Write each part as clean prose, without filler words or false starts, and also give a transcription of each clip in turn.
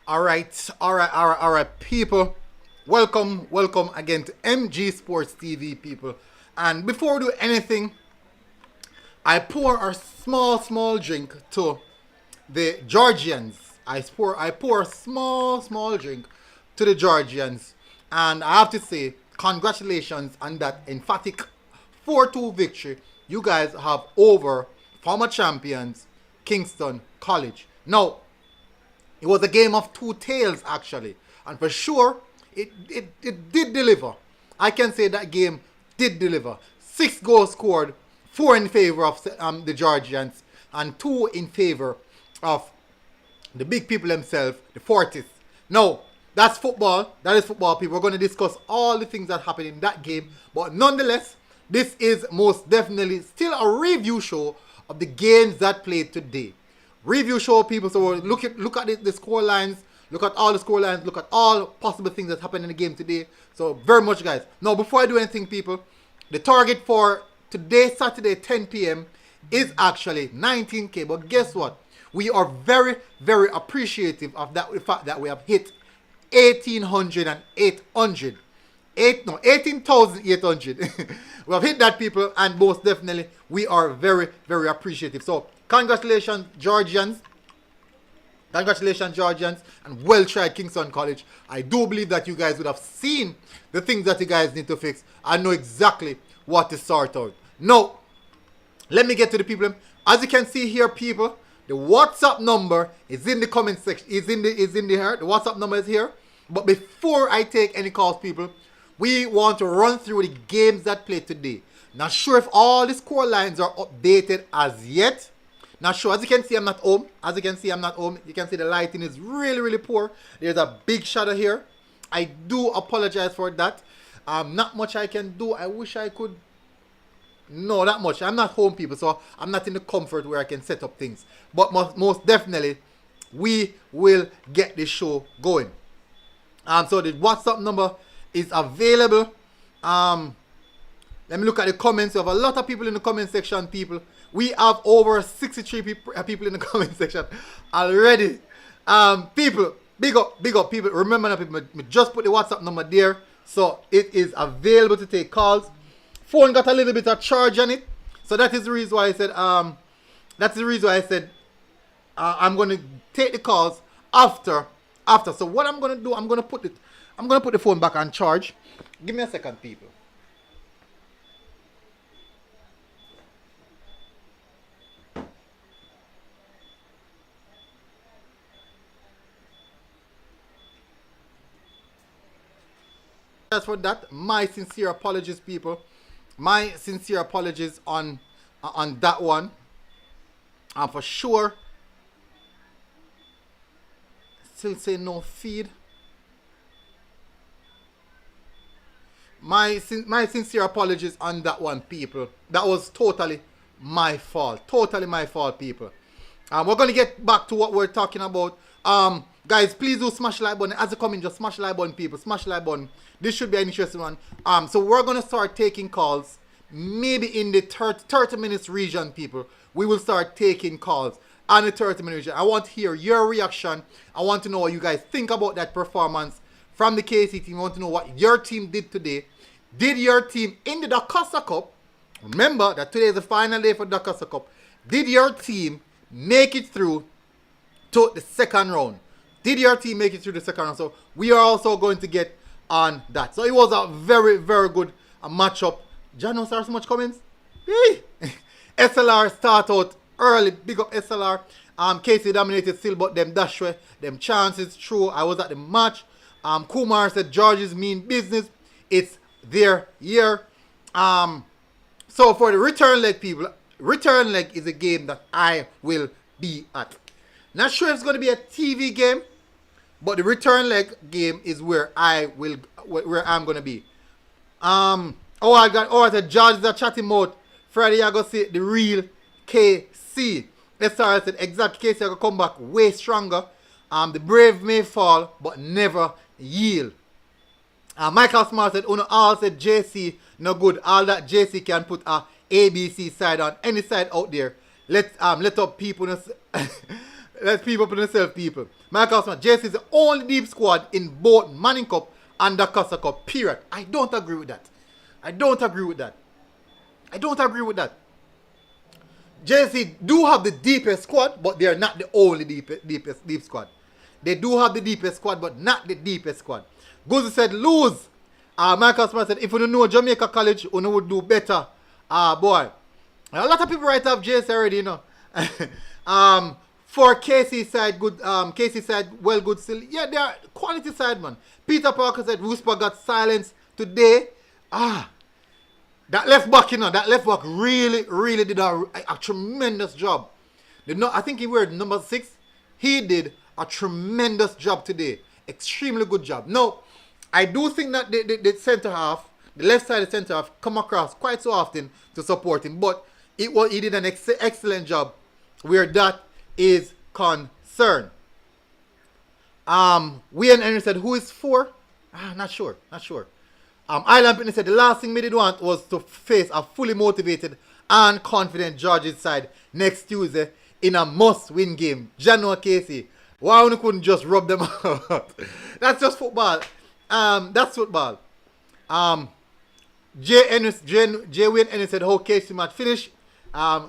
All right, people. Welcome again to MG Sports TV, people. And before we do anything, I pour a small drink to the Georgians. I pour a small drink to the Georgians, and I have to say congratulations on that emphatic 4-2 victory. You guys have over former champions Kingston College. Now, it was a game of two tails, actually. And for sure, it did deliver. I can say that game did deliver. 6 goals scored, four in favor of the Georgians, and two in favor of the big people themselves, the Fortis. Now, that's football. That is football, people. We're going to discuss all the things that happened in that game. But nonetheless, this is most definitely still a review show of the games that played today. Review show, people. So we'll look at the score lines, look at all the score lines, look at all possible things that happened in the game today. So very much, guys. Now, before I do anything, people, the target for today, Saturday, 10 p.m. is actually 19K. But guess what? We are very appreciative of that, the fact that we have hit 1800 and 800. 18,800. We have hit that, people, and most definitely we are very appreciative. So congratulations, Georgians. Congratulations, Georgians, and well tried, Kingston College. I do believe that you guys would have seen the things that you guys need to fix and know exactly what to sort out. Now, let me get to the people. As you can see here, people, the WhatsApp number is in the comment section. Is in the here. The WhatsApp number is here. But before I take any calls, people, we want to run through the games that played today. Not sure if all the score lines are updated as yet. Not sure. As you can see, I'm not home. As you can see, I'm not home. You can see the lighting is really poor. There's a big shadow here. I do apologize for that. Not much I can do. I wish I could. No, not much. I'm not home, people, so I'm not in the comfort where I can set up things. But most definitely, we will get this show going. So the WhatsApp number is available. Let me look at the comments. We have a lot of people in the comment section, people. We have over 63 people in the comment section already. People, big up, people. Remember now, people, me just put the WhatsApp number there, so it is available to take calls. Phone got a little bit of charge on it, so that is the reason why I said I'm gonna take the calls after. So what I'm gonna do, I'm gonna put the phone back on charge. Give me a second, people. As for that, my sincere apologies, people. My sincere apologies on that one. For sure. Still say no feed. My sincere apologies on that one, people. That was totally my fault. Totally my fault, people. We're going to get back to what we're talking about. Guys, please do smash the like button. As you come in, just smash the like button, people. Smash the like button. This should be an interesting one. So we're going to start taking calls. Maybe in the 30 minutes region, people. We will start taking calls on the 30 minutes region. I want to hear your reaction. I want to know what you guys think about that performance from the KC team. I want to know what your team did today. Did your team in the Dakasa Cup, remember that today is the final day for the Dakasa Cup, did your team make it through to the second round? Did your team make it through the second round? So we are also going to get on that. So it was a very good matchup. John, so much comments? Hey. SLR start out early. Big up SLR. KC dominated still, but them dash way, them chances true. I was at the match. Kumar said George's mean business. It's their year. So for the return leg, people, return leg is a game that I will be at. Not sure if it's going to be a TV game, but the return leg game is where I'm going to be. I said George is a chatting mode. Friday I go see the real KC. SR said exactly, KC I go come back way stronger. The brave may fall, but never yield. Michael Smart said, Uno all said JC no good. All that JC can put a ABC side on any side out there. Let up people Let's people put themselves people. Michael Smith, JC is the only deep squad in both Manning Cup and the Casa Cup, period. I don't agree with that. I don't agree with that. JC do have the deepest squad, but they are not the only deep squad. They do have the deepest squad, but not the deepest squad. Gozy said lose. Michael Smith said if you don't know Jamaica College, you would do better. Boy. A lot of people write up JC already, you know. For Casey side, good. Casey side, well, good still. Yeah, they are quality side, man. Peter Parker said Whisper got silenced today. That left back, you know, that left back really did a tremendous job. I think he wore number 6. He did a tremendous job today. Extremely good job. Now, I do think that the center half, the left side of the center half, come across quite so often to support him. But he did an excellent job where that is concerned. Wayne Henry said, who is 4? Not sure. Island Pitney said, the last thing we did want was to face a fully motivated and confident George's side next Tuesday in a must-win game. Jano Casey, why we couldn't just rub them out? That's just football. That's football. J. Wayne Ennis said, how Casey match finish?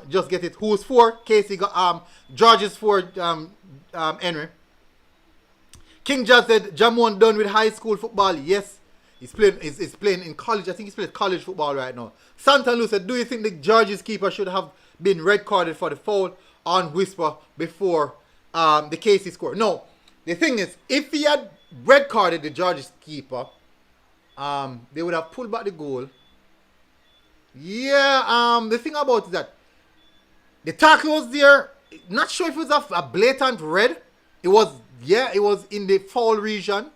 Just get it. Who's 4? Casey got George's 4. Henry. King Jazz said, Jamon done with high school football. Yes. He's playing in college. I think he's playing college football right now. Santa Lu said, do you think the George's keeper should have been red carded for the foul on Whisper before the Casey score? No. The thing is, if he had red carded the George's keeper, they would have pulled back the goal. Yeah, the thing about it is that the tackle was there. Not sure if it was a blatant red. It was in the foul region.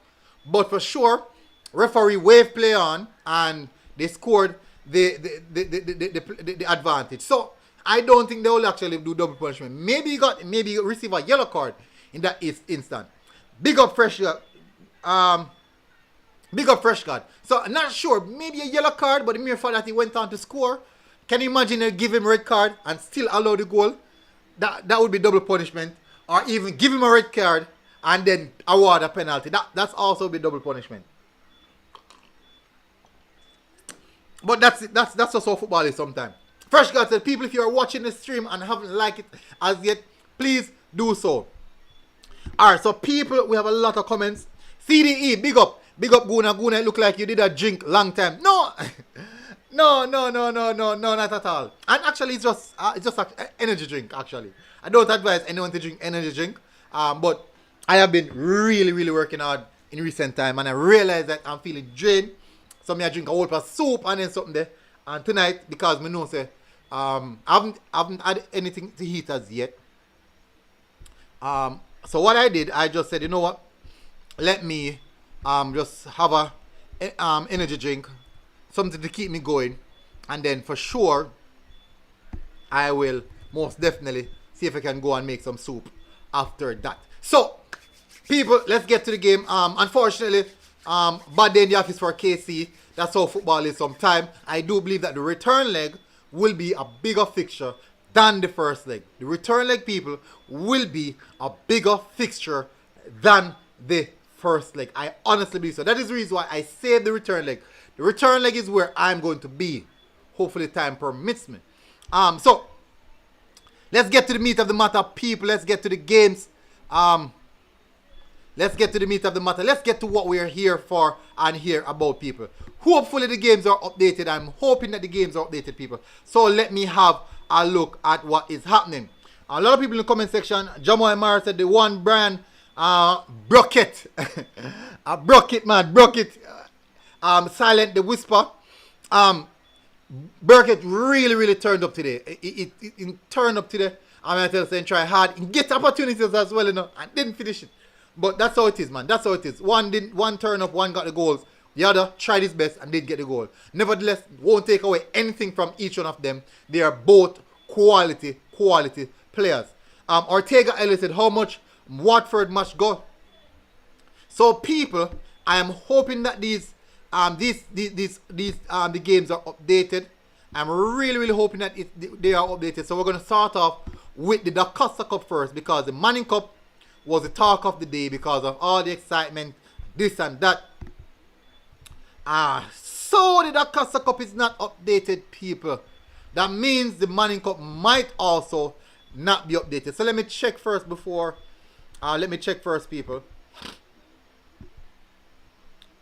But for sure, referee waved play on and they scored the advantage. So I don't think they will actually do double punishment. Maybe he receive a yellow card in that instant. Big up Fresh God. So I'm not sure. Maybe a yellow card, but the mere fact that he went on to score. Can you imagine they give him a red card and still allow the goal? That would be double punishment. Or even give him a red card and then award a penalty. That's also be double punishment. But that's just how football is sometimes. Fresh God said, people, if you are watching the stream and haven't liked it as yet, please do so. Alright, so people, we have a lot of comments. CDE, big up. Big up Guna. It look like you did a drink long time. No. No, not at all. And actually, it's just an energy drink, actually. I don't advise anyone to drink energy drink. But I have been really working hard in recent time. And I realized that I'm feeling drained. So I drink a whole pot of soup and then something there. And tonight, because I know say, I haven't had anything to eat as yet. So what I did, I just said, you know what? Let me just have a energy drink, something to keep me going, and then for sure I will most definitely see if I can go and make some soup after that. So people, let's get to the game. Unfortunately, bad day in the office for KC. That's how football is sometimes. I do believe that the return leg will be a bigger fixture than the first leg. The return leg, people, will be a bigger fixture than the first leg. I honestly believe so. That is the reason why I saved the return leg. The return leg is where I'm going to be. Hopefully time permits me. So let's get to the meat of the matter, people. Let's get to the games. Let's get to the meat of the matter. Let's get to what we are here for and hear about, people. Hopefully the games are updated. I'm hoping that the games are updated, people. So let me have a look at what is happening. A lot of people in the comment section, Jamo Amara said the one brand Brocket. Brocket, man. Brocket. Silent the Whisper. Brocket really turned up today. It turned up today. I'm going to tell you, try hard. Get opportunities as well, you know. And didn't finish it. But that's how it is, man. That's how it is. One turned up, one got the goals. The other tried his best and did get the goal. Nevertheless, won't take away anything from each one of them. They are both quality players. Ortega Ellis said, how much Watford must go? So people, I am hoping that the games are updated. I'm really hoping that they are updated. So we're going to start off with the Costa Cup first, because the Manning Cup was the talk of the day because of all the excitement, this and that. So the Dakasa Cup is not updated, people. That means the Manning Cup might also not be updated. So let me check first before. People.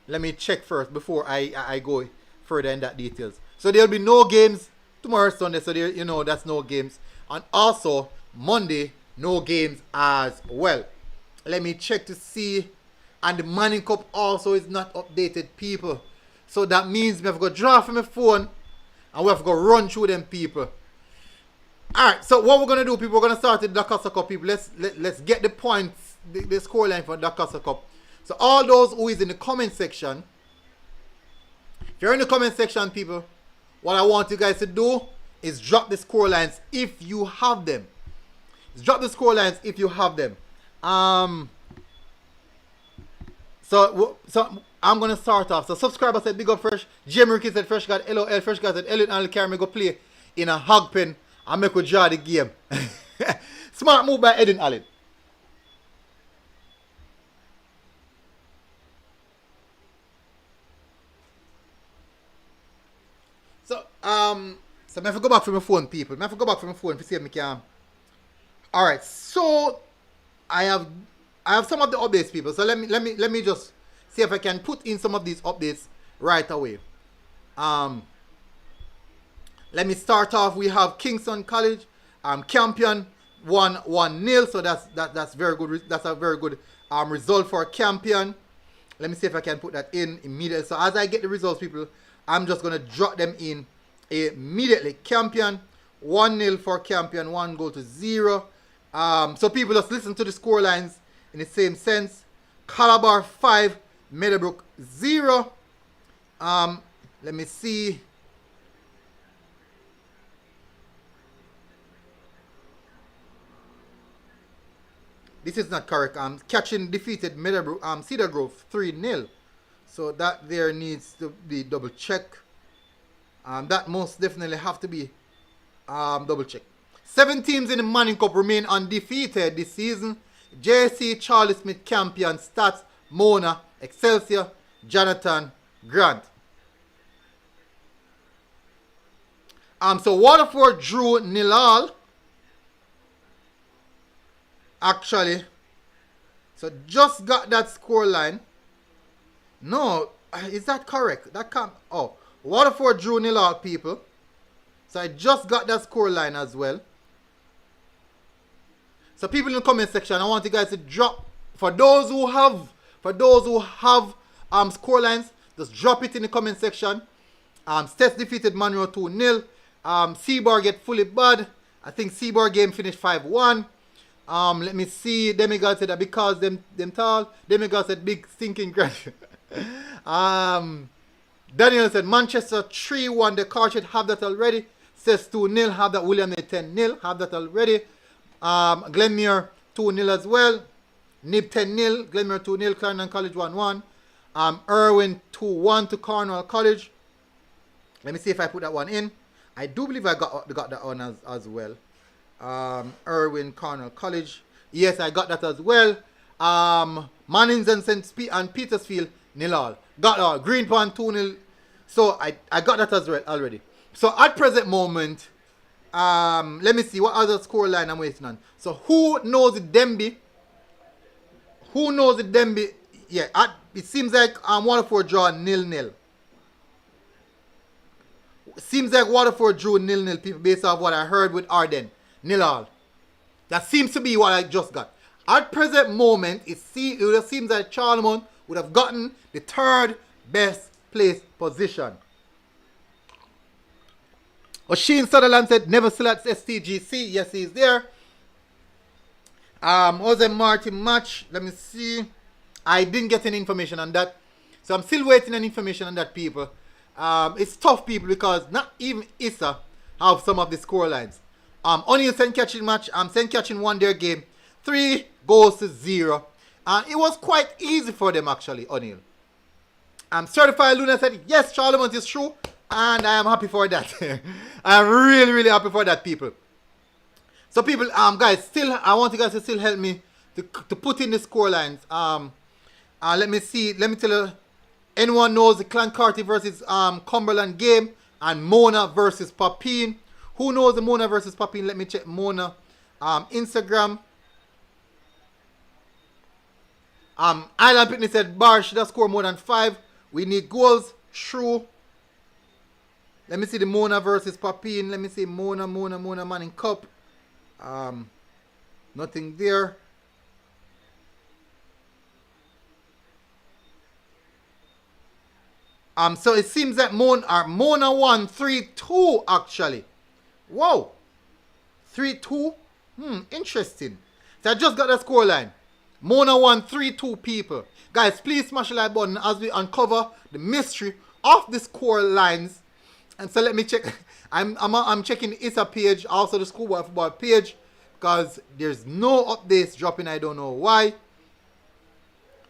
Let me check first before I go further in that details. So there'll be no games tomorrow, Sunday. So there, that's no games. And also Monday, no games as well. Let me check to see. And the Manning Cup also is not updated, people. So that means we have to go draw from my phone and we have to go run through them, people. Alright, so what we're gonna do, people, we're gonna start with the Dakasa Cup, people. Let's get the points, the scoreline for the Dakasa Cup. So all those who is in the comment section, if you're in the comment section, people, what I want you guys to do is drop the scorelines if you have them. Drop the scorelines if you have them. So I'm gonna start off. So subscriber said big up fresh. Jim Ricky said fresh got LOL. Fresh guy said Elliot and carry me go play in a hog pen and make we draw the game. Smart move by Edin Allen. So I have to go back from my phone, people. I have to go back from my phone to see if I can. Alright, so I have some of the updates, people. So let me just see if I can put in some of these updates right away. Let me start off. We have Kingston College, Campion 1-0. So that's very good. That's a very good result for Campion. Let me see if I can put that in immediately. So as I get the results, people, I'm just gonna drop them in immediately. Campion 1-0 for Campion, 1-0. So people, just listen to the score lines in the same sense. Calabar 5, Meadowbrook 0. Let me see. This is not correct. Catching defeated Meadowbrook, Cedar Grove 3-0. So that there needs to be double check. That most definitely have to be double check. 7 teams in the Manning Cup remain undefeated this season. JC, Charlie Smith, Campion, Stats, Mona, Excelsior, Jonathan, Grant. So Waterford drew 0-0. Actually, so just got that score line. No, is that correct? That can't. Oh, Waterford drew 0-0, people. So I just got that score line as well. So people in the comment section, I want you guys to drop for those who have score lines. Just drop it in the comment section. Stets defeated Monroe 2-0. Seabar get fully bad. I think Seabar game finished 5-1. Let me see. Demigod said that because them tall. Demigod said big stinking crash. Daniel said Manchester 3-1. The car should have that already. Says 2-0. Have that. William 10-0. Have that already. Glenmuir 2-0 as well. Nib 10-0. Glenmuir 2-0. Clarendon College 1-1. Irwin 2-1 to Cornwall College. Let me see if I put that one in. I do believe I got that one as well. Irwin Cornwall College. Yes, I got that as well. Mannings and Petersfield 0-0. Got Greenpoint 2-0. So I got that as well already. So at present moment, let me see what other score line I'm waiting on. So who knows the Denby? Who knows the Denby? Yeah, it seems like Waterford draw 0-0. Seems like Waterford drew 0-0, people, based off what I heard with Arden. 0-0. That seems to be what I just got. At present moment, it seems that Charlemont would have gotten the third best place position. O'Sheen Sutherland said never select STGC. Yes, he's there. Jose Martin match. Let me see. I didn't get any information on that. So I'm still waiting on information on that, people. It's tough, people, because not even Issa have some of the score lines. Only St. Catherine match. St. Catherine won their game 3-0. And it was quite easy for them, actually, O'Neill. Certified Luna said, yes, Charlemont is true. And I am happy for that. I am really, really happy for that, people. So, people, guys, I want you guys to still help me to put in the score lines. Let me see. Let me tell you. Anyone knows the Clancarty versus Cumberland game and Mona versus Papine? Who knows the Mona versus Papine? Let me check Mona Instagram. Island Pitney said Bar should have scored more than 5. We need goals. True. Let me see the Mona versus Papine. Let me see Mona Manning Cup. Nothing there. So it seems that Mona won 3-2 actually. Wow. 3-2. Interesting. So I just got the scoreline. Mona won 3-2 people. Guys, please smash the like button as we uncover the mystery of the score lines. And so let me check. I'm checking the ISA page, also the Schoolboy football page, because there's no updates dropping. I don't know why.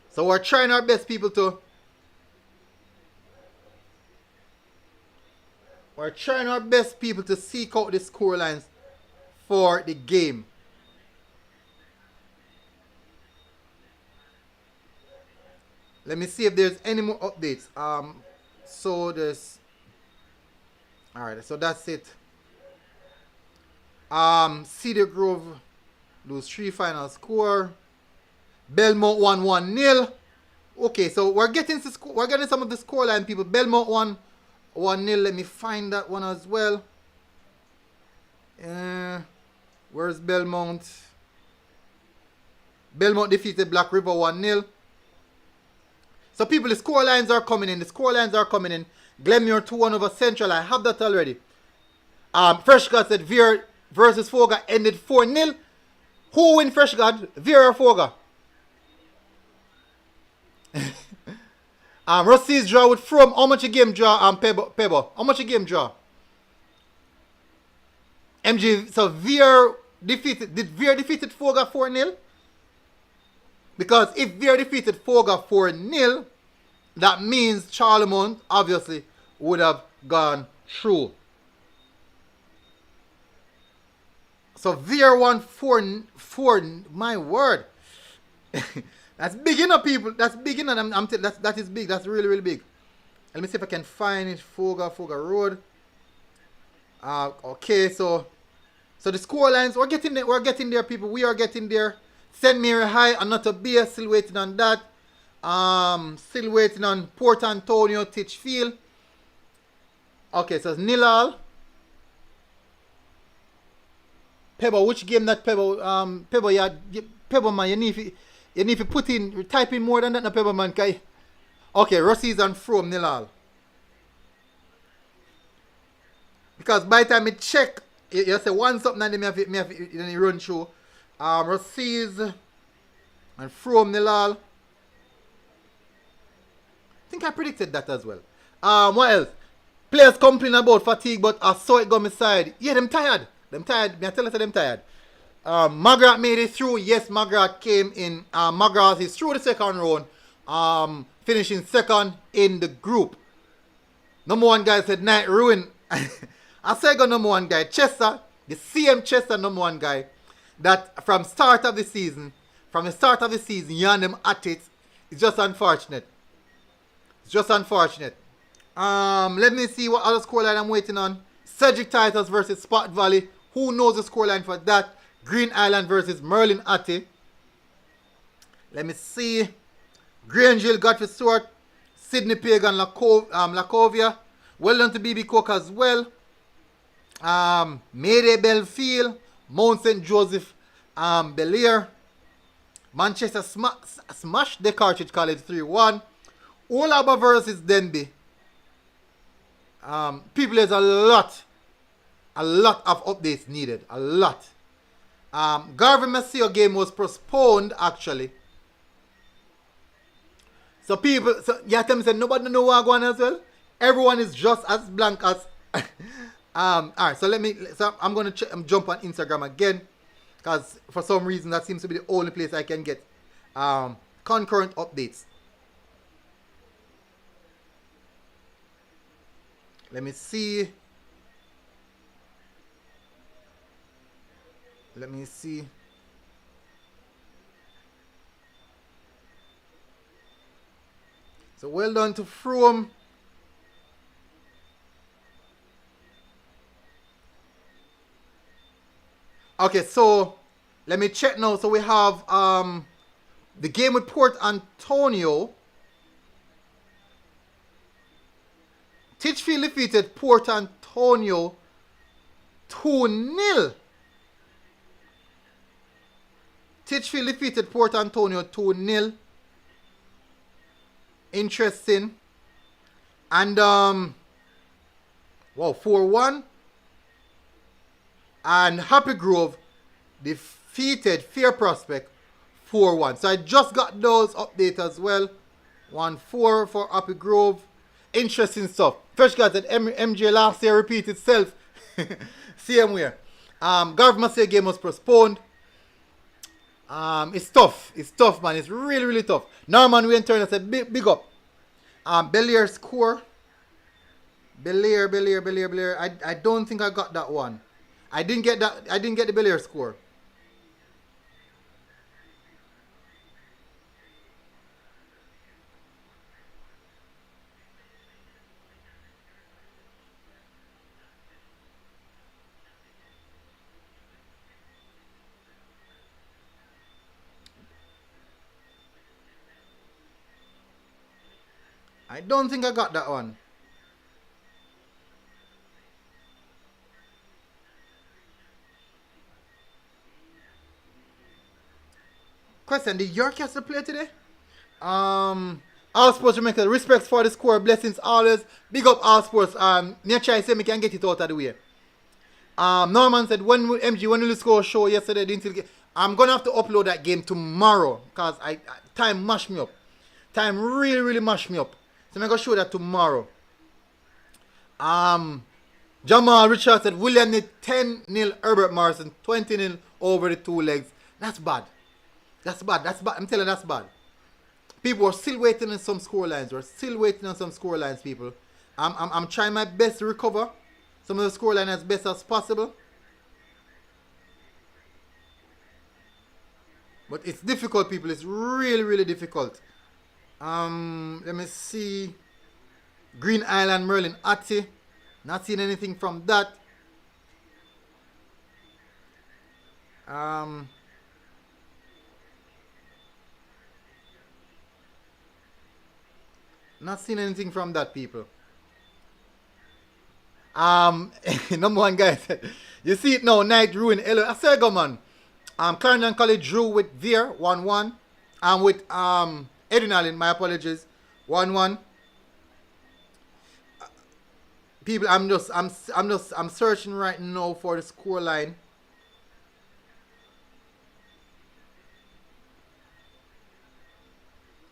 So we're trying our best, people, to seek out the score lines for the game. Let me see if there's any more updates. So there's... Alright, so that's it. Cedar Grove lose 3 final score. Belmont 1-1-0. Okay, so we're getting some of the scoreline, people. Belmont 1-0. Let me find that one as well. Where's Belmont? Belmont defeated Black River 1-0. So people, the score lines are coming in. Glenmuir 2-1 over Central. I have that already. Fresh God said Veer versus Foga ended 4-0. Who win Fresh God? Veer or Foga? Rossi's draw with From. How much a game draw? Pebble. How much a game draw? MG. So Veer defeated Foga 4-0? Because if Veer defeated Foga 4-0, that means Charlemont obviously would have gone through. So Veer won 4. My word. That's big enough, people. That's big enough. That is big. That's really, really big. Let me see if I can find it. Foga Road. Okay, so the score lines, we're getting there, people. We are getting there. St. Mary High and not a beer, still waiting on that. Still waiting on Port Antonio, Titchfield. Okay, so it's Nilal. Pebble, which game that Pebble? Pebble, yeah, Pebble, man, you need to type in more than that, no, Pebble, man. Okay, Rossi's and From Nilal. Because by the time I check, you say one something and then me have to run through. Rossi's and From Nilal. I think I predicted that as well. What else? Players complain about fatigue, but I saw it go my side. Yeah, them tired. Me I tell you them tired. Magrat made it through. Yes, Magrat came in. Magrat is through the second round. Finishing second in the group. Number 1 guy said Night Ruin. I say go number 1 guy. Chester, the CM Chester number 1 guy. That from the start of the season, you and them at it. It's just unfortunate. Let me see what other scoreline I'm waiting on. Cedric Titus versus Spot Valley. Who knows the scoreline for that? Green Island versus Merlin Atty. Let me see. Grangeville, Godfrey Stewart, Sydney Pagan, Lacovia. Well done to BB Cook as well. Mayday Belfield, Mount St. Joseph, Belair. Manchester smashed the Cartridge College 3-1. Olaba versus Denby. People, there's a lot of updates needed. A lot. Garvin Messio game was postponed actually. So people, you tell me say nobody know what going on as well. Everyone is just as blank as. Alright, so I'm gonna jump on Instagram again, because for some reason that seems to be the only place I can get concurrent updates. Let me see. So well done to From. Okay, so let me check now. So we have the game with Port Antonio. Titchfield defeated Port Antonio 2-0. Titchfield defeated Port Antonio 2-0. Interesting. And wow, 4-1. And Happy Grove defeated Fair Prospect 4-1. So I just got those updates as well. 1-4 for Happy Grove. Interesting stuff. First got that MJ last year repeat itself. Same way. Government say game was postponed. It's tough. It's tough, man. It's really, really tough. Norman Wayne Turner said big up. Belair score. Belair. I don't think I got that one. I didn't get the Belair score. I don't think I got that one. Question, did Yorkcastle play today? All Sports Jamaica, respects for the score, blessings always. Big up All Sports. Nature I say me can get it out of the way. Norman said, when will you score show yesterday? I'm gonna have to upload that game tomorrow because time mashed me up. Time really, really mashed me up. So I'm gonna show that tomorrow. Jamal Richard said William need 10-0 Herbert Morrison, 20-0 over the two legs. That's bad. That's bad. I'm telling you, that's bad. People are still waiting on some scorelines. We're still waiting on some scorelines, people. I'm trying my best to recover some of the scoreline as best as possible. But it's difficult, people. It's really, really difficult. Let me see. Green Island, Merlin, Atti. Not seeing anything from that. Not seeing anything from that, people. Number one guy said, you see it now, Night Ruin. Hello, I say go, man. Clarendon College drew with Veer 1-1. And with Edwin Allen, my apologies, 1-1. People, I'm searching right now for the score line.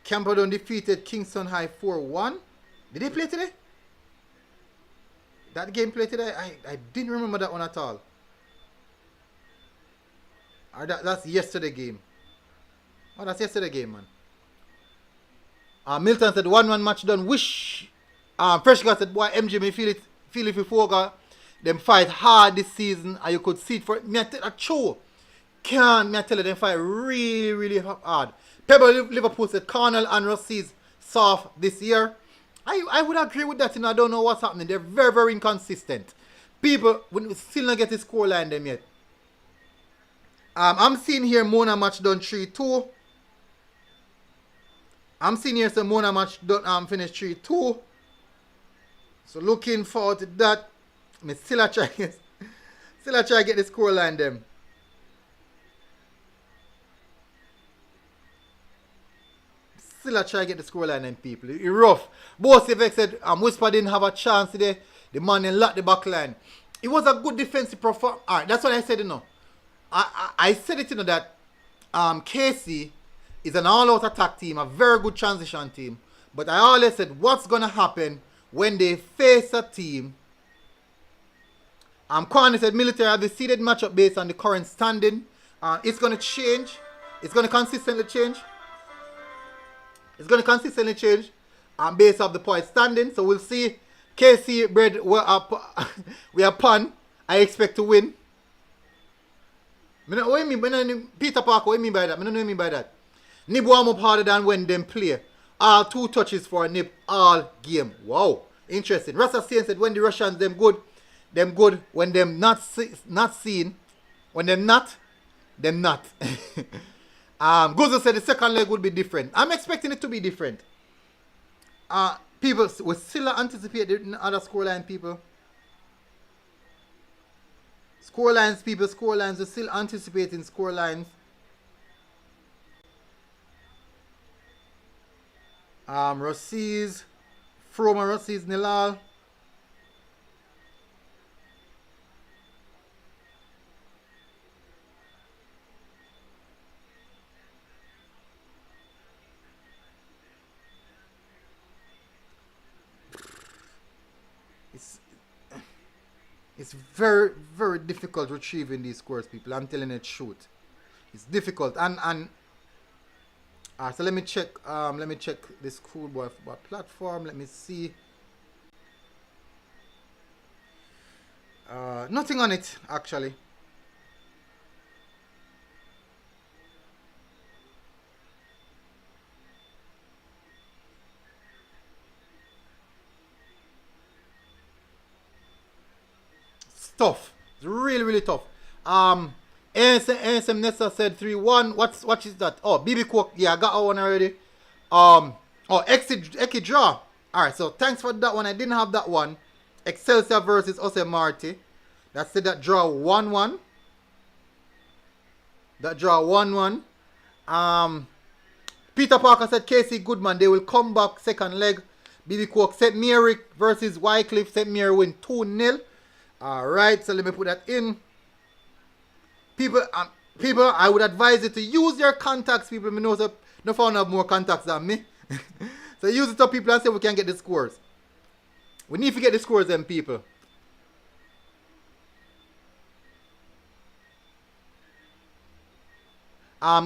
Camperdown defeated Kingston High 4-1. Did they play today? That game played today? I didn't remember that one at all. Or that's yesterday game. Oh, that's yesterday game, man. Milton said 1-1 match done. Wish Fresh guy said, boy, MJ may feel if you forgot them fight hard this season and you could see it for me. I tell a show. Can't me I tell you them fight really, really hard. Pebble Liverpool said Cornell and Rossi's soft this year. I would agree with that, and I don't know what's happening. They're very, very inconsistent. People we still not get the scoreline them yet. I'm seeing here Mona match done 3-2. I'm seeing here some Mona match done finished 3-2. So looking forward to that. I still try to get the scoreline them. Still try to get the scoreline them, people. It's rough. Both Vex said Whisper didn't have a chance today. The man in locked the back line. It was a good defensive performance. Alright, that's what I said, you know. I said it, you know, that KC is an all-out attack team, a very good transition team. But I always said, what's going to happen when they face a team? Kwani said, military have the seeded matchup based on the current standing. It's going to change. It's going to consistently change. It's going to consistently change based off the point standing. So we'll see. KC bread, we are pun. I expect to win. What do you mean? Peter Parker, what do you mean by that? I don't know what you mean by that. Nibu warm up harder than when them play. All 2 touches for a nip all game. Wow. Interesting. Rasta said when the Russians them good. When them not seen. When them not. Gozo said the second leg would be different. I'm expecting it to be different. People will still anticipate the other scoreline people. Scorelines, we're still anticipating scorelines. Rossies, Froma Rossies, Nilal. It's very, very difficult retrieving these scores, people. I'm telling you the truth. It's difficult. And so let me check this Schoolboy football platform. Let me see. Nothing on it actually. Tough. It's really, really tough. ASM Nessa said 3-1. What is that? Oh, BB Cook. Yeah, I got that one already. Eki draw. Alright, so thanks for that one. I didn't have that one. Excelsior versus Ose Marty. That said that draw 1-1. That draw 1-1. Peter Parker said Casey Goodman. They will come back second leg. BB Cook said Mary versus Wycliffe. Said Mary win 2-0. Alright, so let me put that in. People, I would advise you to use your contacts, people. I know so no found have more contacts than me. So use it to people and say we can get the scores. We need to get the scores, them people.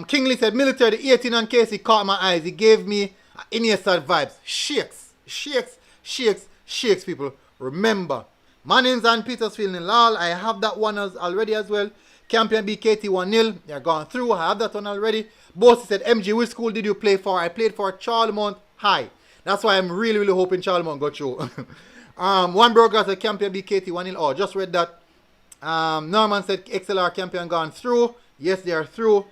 Kingley said military, the 18 on Casey caught my eyes. He gave me Iniesta vibes. Shakes, people. Remember. Mannings and Petersfield in Lal. I have that one already as well. Campion BKT 1-0. They're gone through. I have that one already. Bossy said, MG, which school did you play for? I played for Charlemont High. That's why I'm really, really hoping Charlemont got through. One broker said Campion BKT 1-0. Oh, just read that. Norman said XLR Campion gone through. Yes, they are through.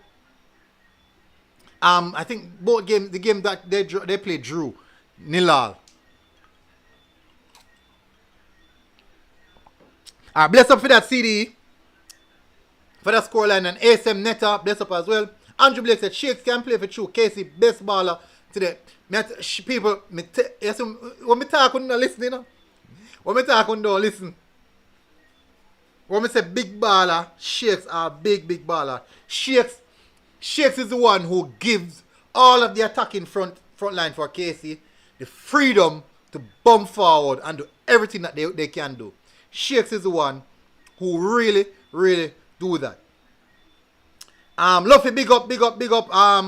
I think both games, the game that they played drew. Nilal. Bless up for that CD. For that scoreline and ASM Netta. Bless up as well. Andrew Blake said Shakes can play for true. Casey, best baller today. People, when me talk, you don't listen, you know. When me talk, you don't listen. When me say big baller, Shakes are big baller. Shakes is the one who gives all of the attacking front line for Casey the freedom to bomb forward and do everything that they can do. Shakes is the one who really, really do that. Luffy, big up.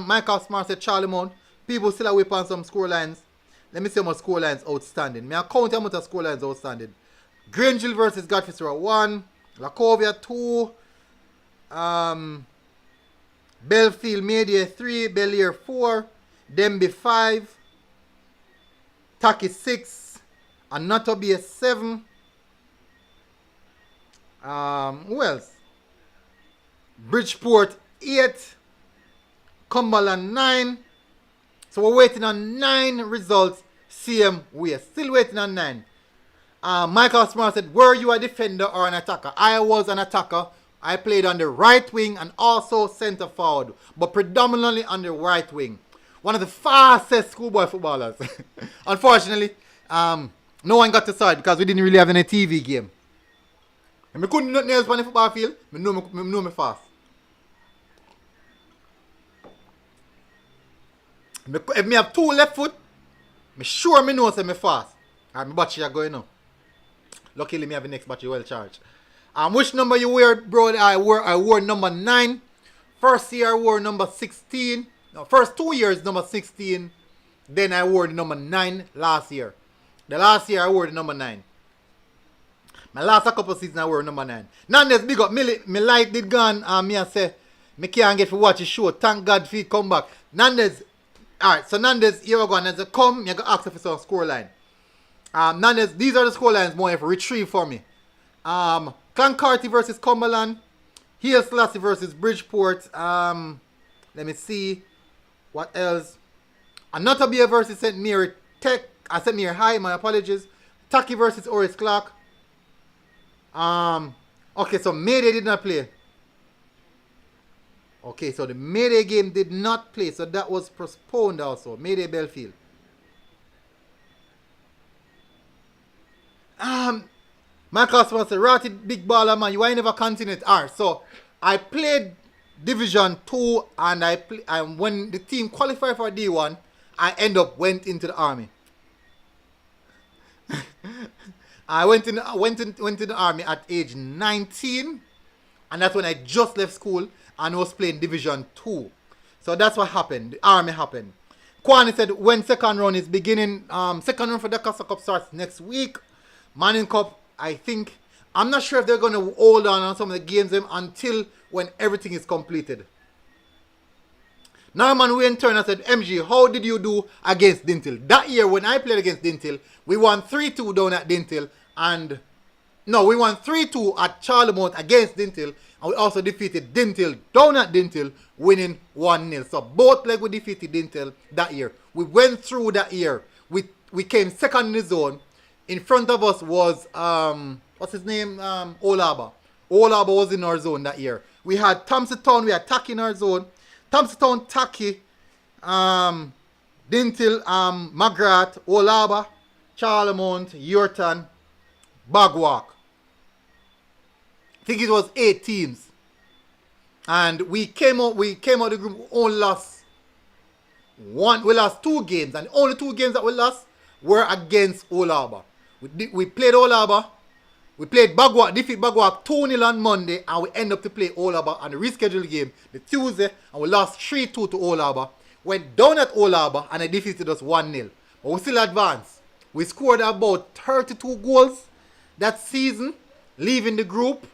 Michael Smart said Charlemont. People still away on some score lines. Let me see how much score lines outstanding. I count how much score lines outstanding. Grangeville versus Godfrey 1. Lacovia 2. Belfield Media 3. Belier 4. Denby 5. Taki 6. Anatobia 7. Who else? Bridgeport 8. Cumberland 9. So we're waiting on 9 results. CM, we are still waiting on 9. Michael Smart said, were you a defender or an attacker? I was an attacker. I played on the right wing and also center forward, but predominantly on the right wing. One of the fastest schoolboy footballers. Unfortunately, no one got to start because we didn't really have any TV game. And I couldn't do nothing else on the football field. I know me fast. If me have 2 left foot, me sure me know say me fast. And my battery are going now. Luckily me have the next battery well charged. Which number you wear, bro? I wore number 9. First year I wore number 16. No, first 2 years number 16. Then I wore the number 9 last year. The last year I wore the number 9. My last couple of seasons I wore number 9. Nonetheless, big up. Me light did gone. Me I say, me can't get to watch the show. Thank God for it come back. Nonetheless, Alright, so Nandez, here we go. And as I come, you go ask for some scoreline. Nandez, these are the scorelines more if retrieve for me. Clancarty versus Cumberland. Hill Selassie versus Bridgeport. Let me see. What else? Anotabia versus St. Mary Tech. St. Mary High, my apologies. Taki versus Oris Clark. Okay, so Mayday did not play. Okay, so the Mayday game did not play. So that was postponed also. Mayday Belfield. Michael Sponsor, Ratty Big Baller man, you ain't never continued. Alright, so I played Division 2 and when the team qualified for D1, I went into the army. I went in the army at age 19, and that's when I just left school and was playing Division 2. So that's what happened. The army happened. Kwani said when second round is beginning, second round for the Casa Cup starts next week. Manning Cup, I think, I'm not sure if they're going to hold on some of the games until when everything is completed. Norman Wayne Turner said, MG, how did you do against Dintil? That year when I played against Dintil, we won 3-2 down at Dintil. We won 3-2 at Charlemont against Dintil. And we also defeated Dintil down at Dintil, winning 1-0. So both legs we defeated Dintil that year. We went through that year. We came second in the zone. In front of us was, what's his name? Olaba. Olaba was in our zone that year. We had Thompson Town, we had Taki in our zone. Thompson Town, Taki, Dintil, Magrat, Olaba, Charlemont, Yorton, Bagwalk. I think it was 8 teams. And we came out the group, we only lost one. We lost 2 games. And the only 2 games that we lost were against Olaba. We played Olaba. We played Bagwalk, defeat Bagwalk 2-0 on Monday, and we end up to play Olaba on the rescheduled game the Tuesday, and we lost 3-2 to Olaba. Went down at Olaba, and they defeated us 1-0. But we still advanced. We scored about 32 goals that season, leaving the group,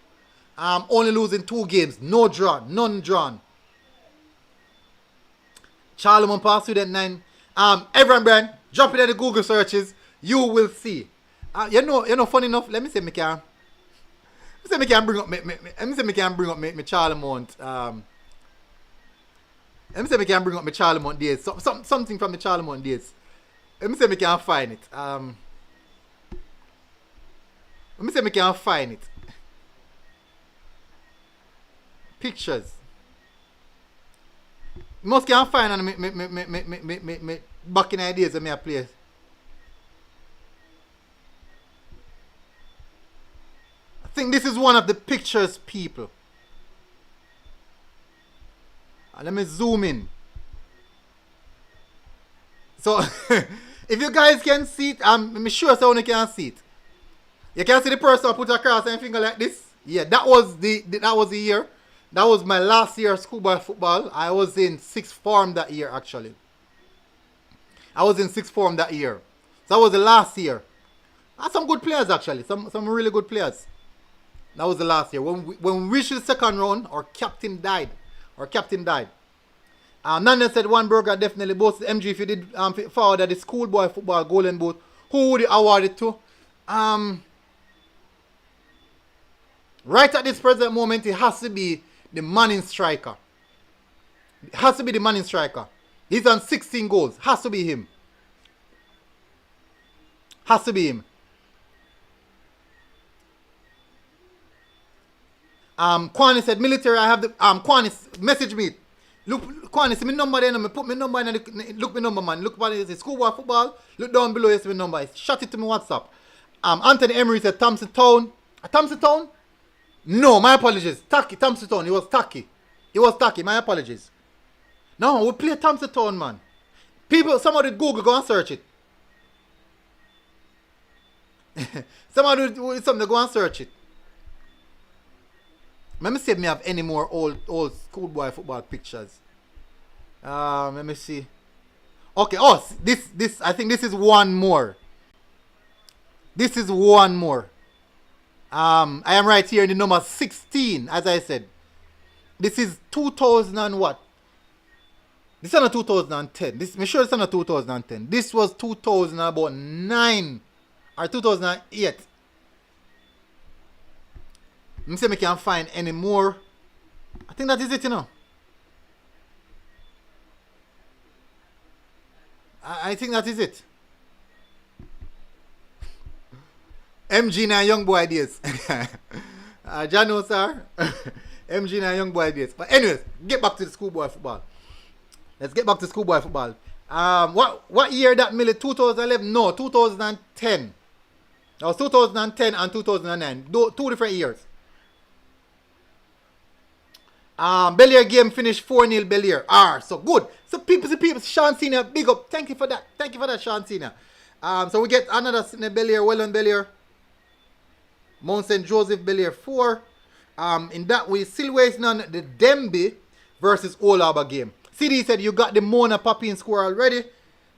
only losing 2 games, no draw, none drawn. Charlemont passed with that 9. Everyone, Brian, drop it in the Google searches, you will see. You know, funny enough, let me say me can bring up me Charlemont. Let me say me can bring up my Charlemont days. Something from the Charlemont days. Let me say me can find it. Let me say me can find it. Pictures. Most can find on me back in ideas when I play. I think this is one of the pictures, people. Let me zoom in. So, if you guys can see it, I'm sure someone can see it. You can see the person who put across and finger like this. Yeah, that was the year. That was my last year of schoolboy football. I was in 6th form that year, actually. I was in 6th form that year. So that was the last year. I had some good players, actually. Some really good players. That was the last year. When we reached the second round, our captain died. Nana said one burger definitely both MG if you did forward at the schoolboy football golden boot. Who would you award it to? Right at this present moment, it has to be the Manning striker. It has to be the Manning striker. He's on 16 goals. Has to be him. Has to be him. Kwani said military. I have the Kwani message me. Look, Kwani, see my number there. Me put my number in the look my number, man. Look what it is. Schoolboy football. Look down below. You see my number. Shot it to me WhatsApp. Anthony Emery said Thompson Town. Thompson Town? No, my apologies. Taki, Thompson Town. It was Taki. My apologies. No, we play Thompson Town, man. People, somebody Google, go and search it. Somebody do something, go and search it. Let me see if I have any more old schoolboy football pictures. Let me see. Okay, this I think this is one more. This is one more. I am right here in the number 16, as I said. This is 2000 and what? This is not 2010. This, me sure it's not 2010. This was 2009 or 2008. Let me see if I can find any more. I think that is it, you know. I think that is it. MG9 Young Boy days. Jano, sir. MG9 Young Boy days. But anyways, get back to the schoolboy football. Let's get back to schoolboy football. What year that Millie? 2011? No, 2010. That was 2010 and 2009. Two different years. Bellier game finished 4-0 Bellier. So good. So people, Sean Senior, big up. Thank you for that. Thank you for that, Sean Senior. So we get another Bellier, well on Bellier. Mount St. Joseph Bellier 4. In that we still waiting on the Demby versus Olaba game. CD said you got the Mona Papin score already.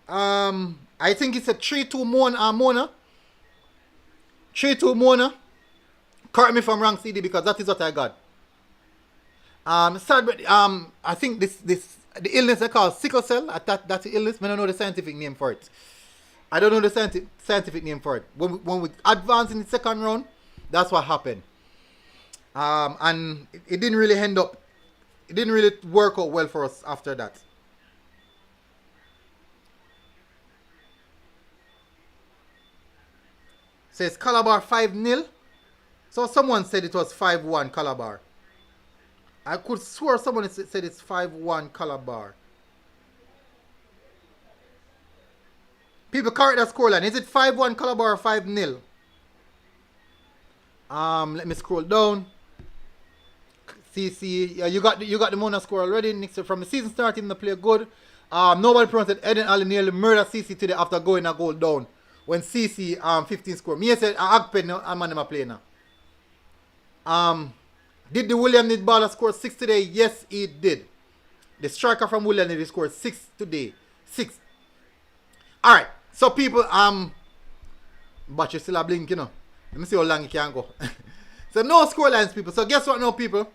I think it's a 3-2 Mona. 3-2 Mona. Correct me if I'm wrong, CD, because that is what I got. I think the illness they call sickle cell. That's the illness. I don't know the scientific name for it. I don't know the scientific name for it. When we advance in the second round, that's what happened. And it didn't really end up. It didn't really work out well for us after that. Says Calabar 5-0. So someone said it was 5-1 Calabar. I could swear someone said it's 5-1 Calabar. People correct that scoreline. Is it 5-1 Calabar or 5-0? Let me scroll down. CC, you got the Mona score already. Next from the season starting, the play good. Nobody pronounced that Eden Allen nearly murdered CC today after going a goal down when CC 15 scored. Me said Agpen I'm on my play now. Did the William Need Baller score 6 today? Yes, he did. The striker from William Need scored 6 today. 6. Alright, so people, but you still a blink, you know. Let me see how long you can go. So no score lines, people. So guess what now, people?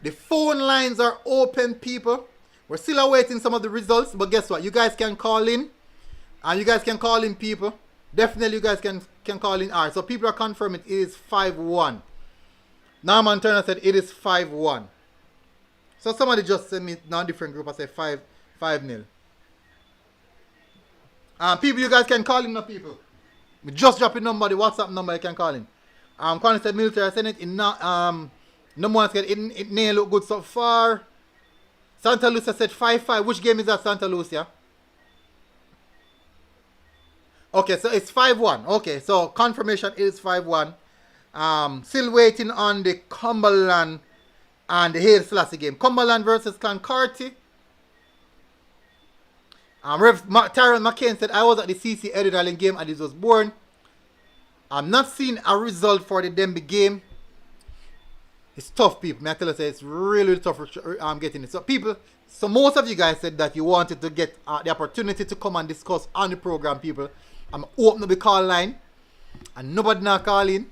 The phone lines are open, people. We're still awaiting some of the results, but guess what? You guys can call in. And you guys can call in, people. Definitely you guys can call in. Alright, so people are confirming it is 5-1. Norman Turner said it is 5-1. So somebody just sent me now a different group. I said 5-0. People, you guys can call in now, people. We just drop a number, the WhatsApp number, you can call in. Connie said military, I sent it in number one said it may look good so far. Santa Lucia said 5-5. Which game is that, Santa Lucia? Okay, so it's 5-1. Okay, so confirmation is 5-1. Still waiting on the Cumberland and the Haile Selassie game. Cumberland versus Clancarty. Tyron McCain said, I was at the CC Eddie Darling game and it was born. I'm not seeing a result for the Demby game. It's tough, people. May I tell you, it's really tough getting it. So people, so most of you guys said that you wanted to get the opportunity to come and discuss on the program, people. I'm opening the call line and nobody now call in.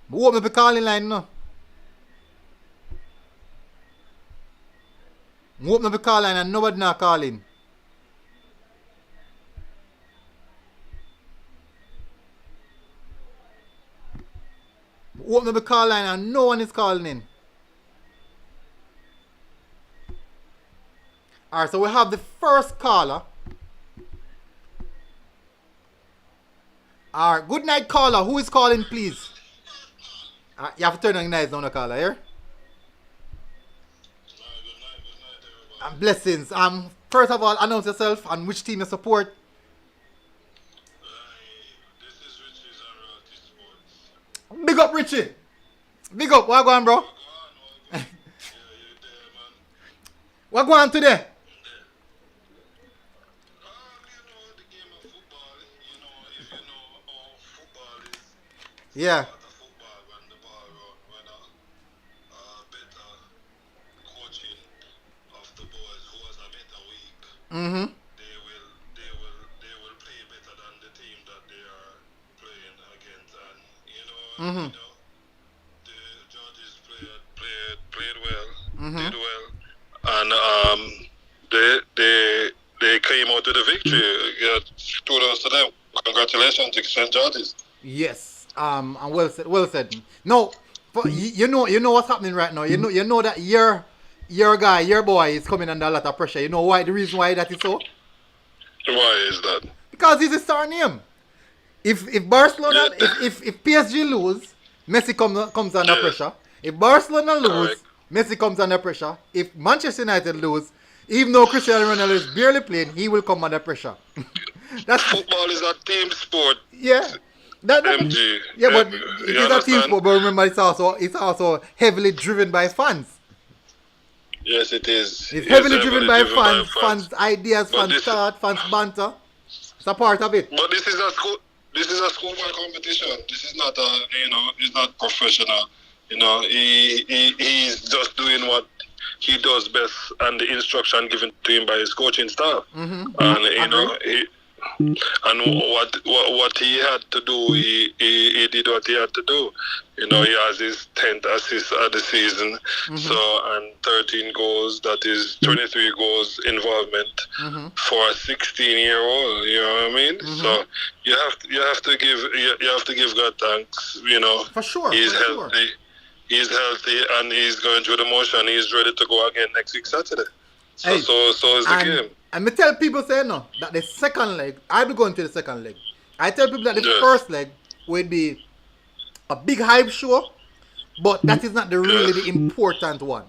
I'm opening the calling line now. I'm opening the call line and nobody now call in. Open the call line and no one is calling in. Alright, so we have the first caller. Alright, good night caller. Who is calling, please? You have to turn on your eyes down the caller here. Good night, everybody. And blessings. First of all, announce yourself and which team you support. This is Richie's and Realty Sports. Big up, Richie. Big up. What going, bro? Go on. Yeah, you there, man. What going today? You know, the game of football, you know, if you know how football is, Yeah. part of football when the ball run, when better coaching of the boys who was a better week, Mm-hmm. they will play better than the team that they are playing against, and you know, the judges played well, did well, and they came out with a victory. Yeah, kudos to them. Congratulations to St. George's. Yes. And well said. Well said. No, you know what's happening right now. You know that your boy is coming under a lot of pressure. You know why? The reason why that is so? Why is that? Because he's a star name. If Barcelona, if PSG lose, Messi comes under pressure. If Barcelona lose, Correct. Messi comes under pressure. If Manchester United lose, even though Cristiano Ronaldo is barely playing, he will come under pressure. That's Football is a team sport. yeah. That, MG. yeah, but You it is a team understand? sport. But remember, it's also heavily driven by fans. Yes, it is. It's Yes, heavily driven by fans. Fans' ideas, But fans' this- thought, fans' banter. It's a part of it. But this is a school. This is a schoolboy competition. This is not a, it's not professional. He's just doing what he does best and the instruction given to him by his coaching staff. And what he had to do, he did what he had to do. He has his 10th assist of the season, so and 13 goals. That is 23 goals involvement for a 16-year-old. You know what I mean? So you have to give God thanks. For sure. He's for healthy. Sure. He's healthy and he's going through the motion. He's ready to go again next week Saturday. So Hey, so is the game. And me tell people say no that the second leg, I'll be going to the second leg. I tell people that the Yes. first leg will be a big hype show, but that is not really the important one.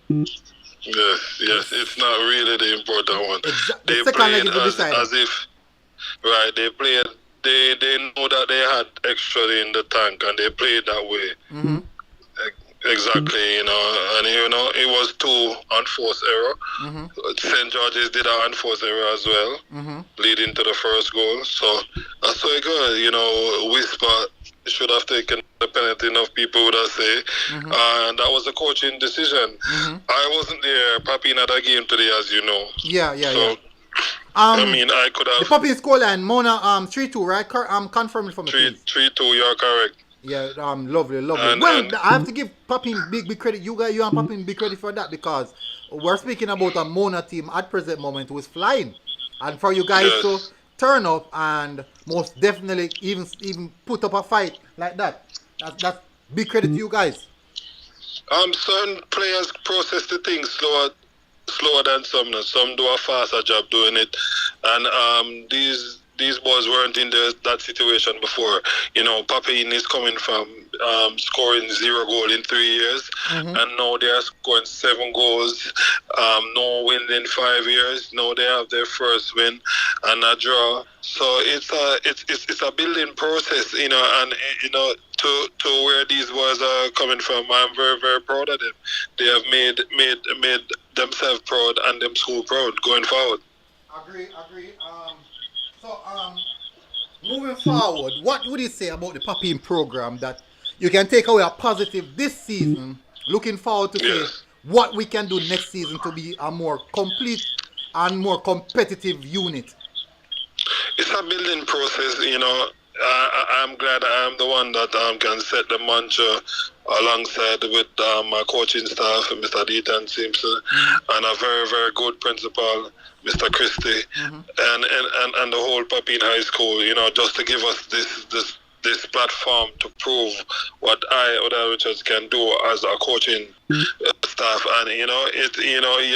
Yes, it's not really the important one. The second leg is the decider. as if, right, they played, they know that they had extra in the tank and they played that way. Exactly, and it was 2 unforced error. St. George's did an unforced error as well, leading to the first goal. So that's so good. Whisper should have taken the penalty. Enough people would have say, and that was a coaching decision. I wasn't there, Papi, in that game today, as you know. Yeah. I mean, I could The have Puppy scoreline, Mona 3-2, right? Confirm it for me, please. 3-2. You're correct. Yeah, lovely. And- Well, and- I have to give Papi big credit. You and Papi big credit for that because we're speaking about a Mona team at present moment who is flying, and for you guys Yes. to turn up and most definitely even put up a fight like that. That's big credit to you guys. Certain players process the things slower than some. Some do a faster job doing it, and these boys weren't in that situation before. Papin is coming from scoring 0 goal in 3 years, and now they are scoring 7 goals. No win in 5 years. Now they have their first win and a draw. So it's a building process, and to where these boys are coming from. I'm very, very proud of them. They have made themselves proud and them school proud going forward. Agree. So, moving forward, what would you say about the Papin program that you can take away a positive this season? Looking forward to Yes. see what we can do next season to be a more complete and more competitive unit. It's a building process, I'm glad I'm the one that can set the mantra alongside with my coaching staff, Mr. Deaton Simpson, and a very, very good principal, Mr. Christie, and the whole Papin High School, just to give us this platform to prove what Odell Richards can do as a coaching staff. And you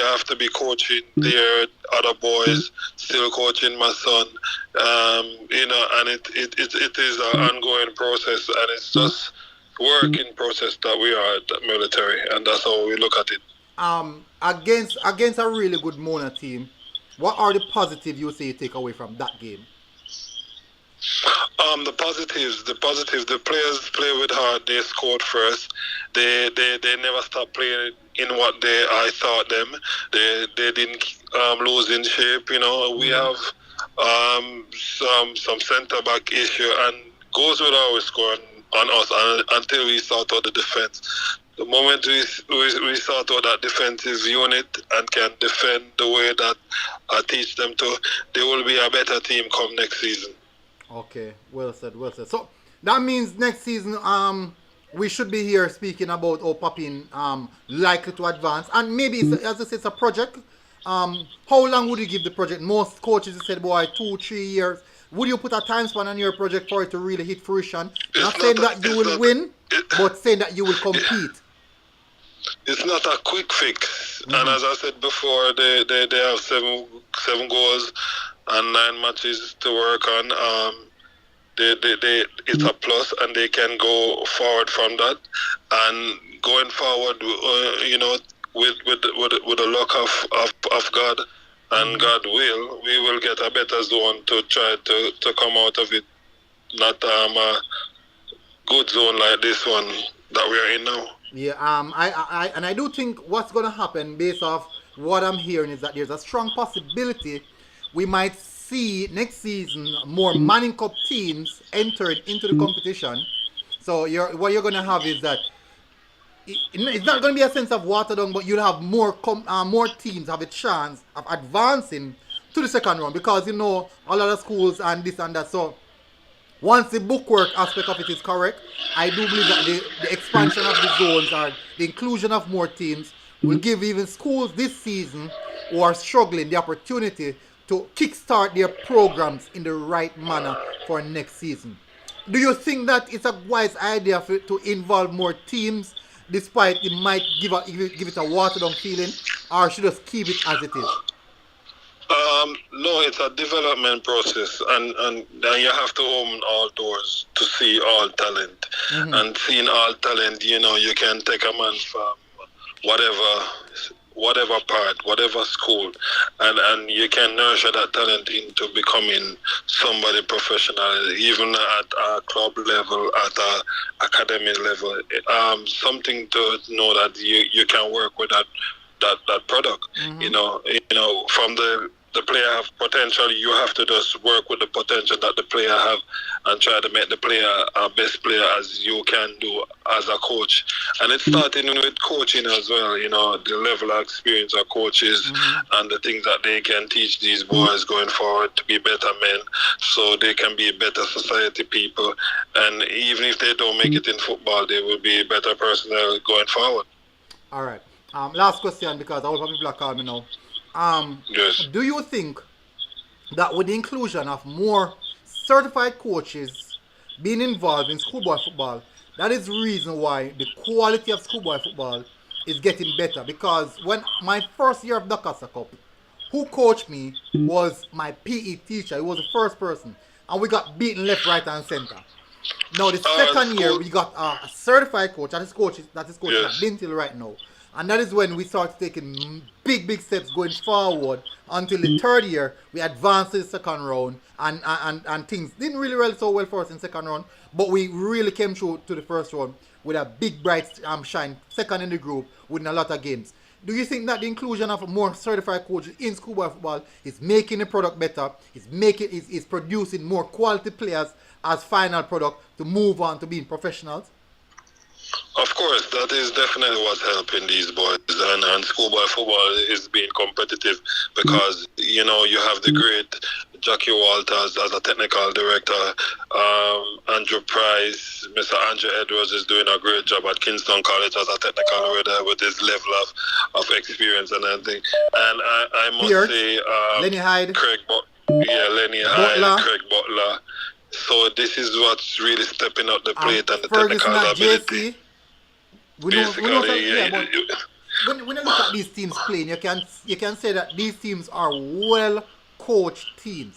have to be coaching their other boys, still coaching my son, and it is an ongoing process, and it's just work in process that we are at the military, and that's how we look at it. Against a really good Mona team, what are the positives you say you take away from that game? The positives, the players play with heart. They scored first. They never stopped playing in what I thought them. They didn't lose in shape. We have some centre back issue, and goals will always score on us until we sort out the defense. The moment we sort out that defensive unit and can defend the way that I teach them to, they will be a better team come next season. Okay, well said. So that means next season, we should be here speaking about how Papin likely to advance, and maybe it's, as I say, it's a project. how long would you give the project? Most coaches said, boy, 2-3 years. Would you put a time span on your project for it to really hit fruition? Not saying that you will win, but saying that you will compete. It's not a quick fix. And as I said before, they have seven goals and 9 matches to work on. It's a plus, and they can go forward from that. And going forward, with the luck of God and God will, we will get a better zone to try to come out of it. Not a good zone like this one that we are in now. Yeah, I do think what's gonna happen based off what I'm hearing is that there's a strong possibility we might see next season more Manning Cup teams entering into the competition. So what you're gonna have is that it's not gonna be a sense of watered down, but you'll have more teams have a chance of advancing to the second round because a lot of schools and this and that. So once the bookwork aspect of it is correct, I do believe that the expansion of the zones or the inclusion of more teams will give even schools this season who are struggling the opportunity to kickstart their programs in the right manner for next season. Do you think that it's a wise idea to involve more teams, despite it might give it a watered down feeling, or should just keep it as it is? No, it's a development process, and you have to open all doors to see all talent. And seeing all talent, you can take a man from whatever part, whatever school, and you can nurture that talent into becoming somebody professional, even at a club level, at a academy level. Something to know that you can work with that product. From the player have potential, you have to just work with the potential that the player have and try to make the player a best player as you can do as a coach. And it's starting with coaching as well, the level of experience of coaches and the things that they can teach these boys going forward to be better men so they can be better society people. And even if they don't make it in football, they will be better personnel going forward. All right. Last question, because I will probably block out me now. Yes. Do you think that with the inclusion of more certified coaches being involved in schoolboy football, that is the reason why the quality of schoolboy football is getting better? Because when my first year of the Casa Cup, who coached me was my PE teacher. He was the first person, and we got beaten left, right, and center. Now the second year we got a certified coach, that is coaching at Bintil right now. And that is when we started taking big steps going forward until the third year we advanced to the second round and things didn't really run so well for us in the second round, but we really came through to the first round with a big bright shine, second in the group, winning a lot of games. Do you think that the inclusion of more certified coaches in schoolboy football is making the product better, is producing more quality players as final product to move on to being professionals? Of course, that is definitely what's helping these boys, and schoolboy football is being competitive because you have the great Jackie Walters as a technical director, Andrew Price, Mr. Andrew Edwards is doing a great job at Kingston College as a technical director with his level of experience and everything. And I must say, Lenny Hyde, Lenny Hyde, Craig Butler. So this is what's really stepping up the plate and the technical ability. When you look at these teams playing, you can say that these teams are well coached teams.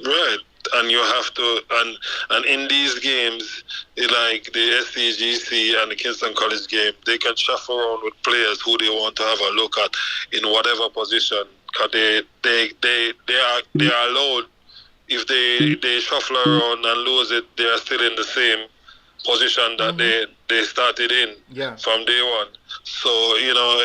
Right, and you have to, and in these games, like the SCGC and the Kingston College game, they can shuffle around with players who they want to have a look at in whatever position, because they are allowed. If they shuffle around and lose it, they are still in the same position that they started in from day one. So,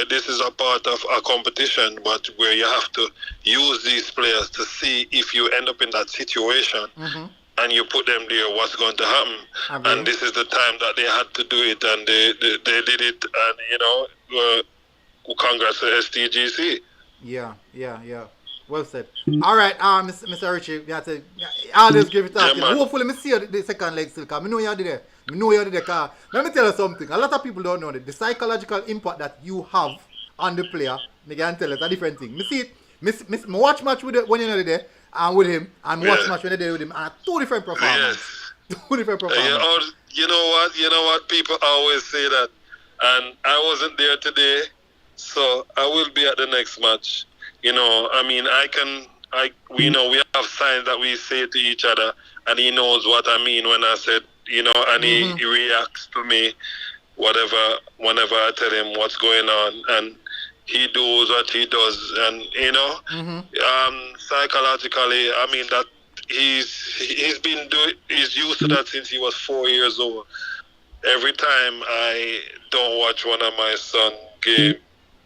this is a part of a competition, but where you have to use these players to see if you end up in that situation and you put them there, what's going to happen. And this is the time that they had to do it, and they did it, and, congrats to STGC. Yeah. Well said. All right, Mr. Richie, we have to always give it up. Hopefully, I see you the second leg still, because I know you're there. Let me tell you something. A lot of people don't know that the psychological impact that you have on the player Me can tell it's a different thing. Me see it. Me watch match with it when you're there and with him, and watch match when you're there with him, and two different performances. Yes. Two different performances. You know what? People always say that, and I wasn't there today, so I will be at the next match. You know, I mean, we have signs that we say to each other, and he knows what I mean when I said, you know, and he reacts to me, whenever I tell him what's going on, and he does what he does, and you know, psychologically, I mean that he's used to that since he was 4 years old. Every time I don't watch one of my son's games,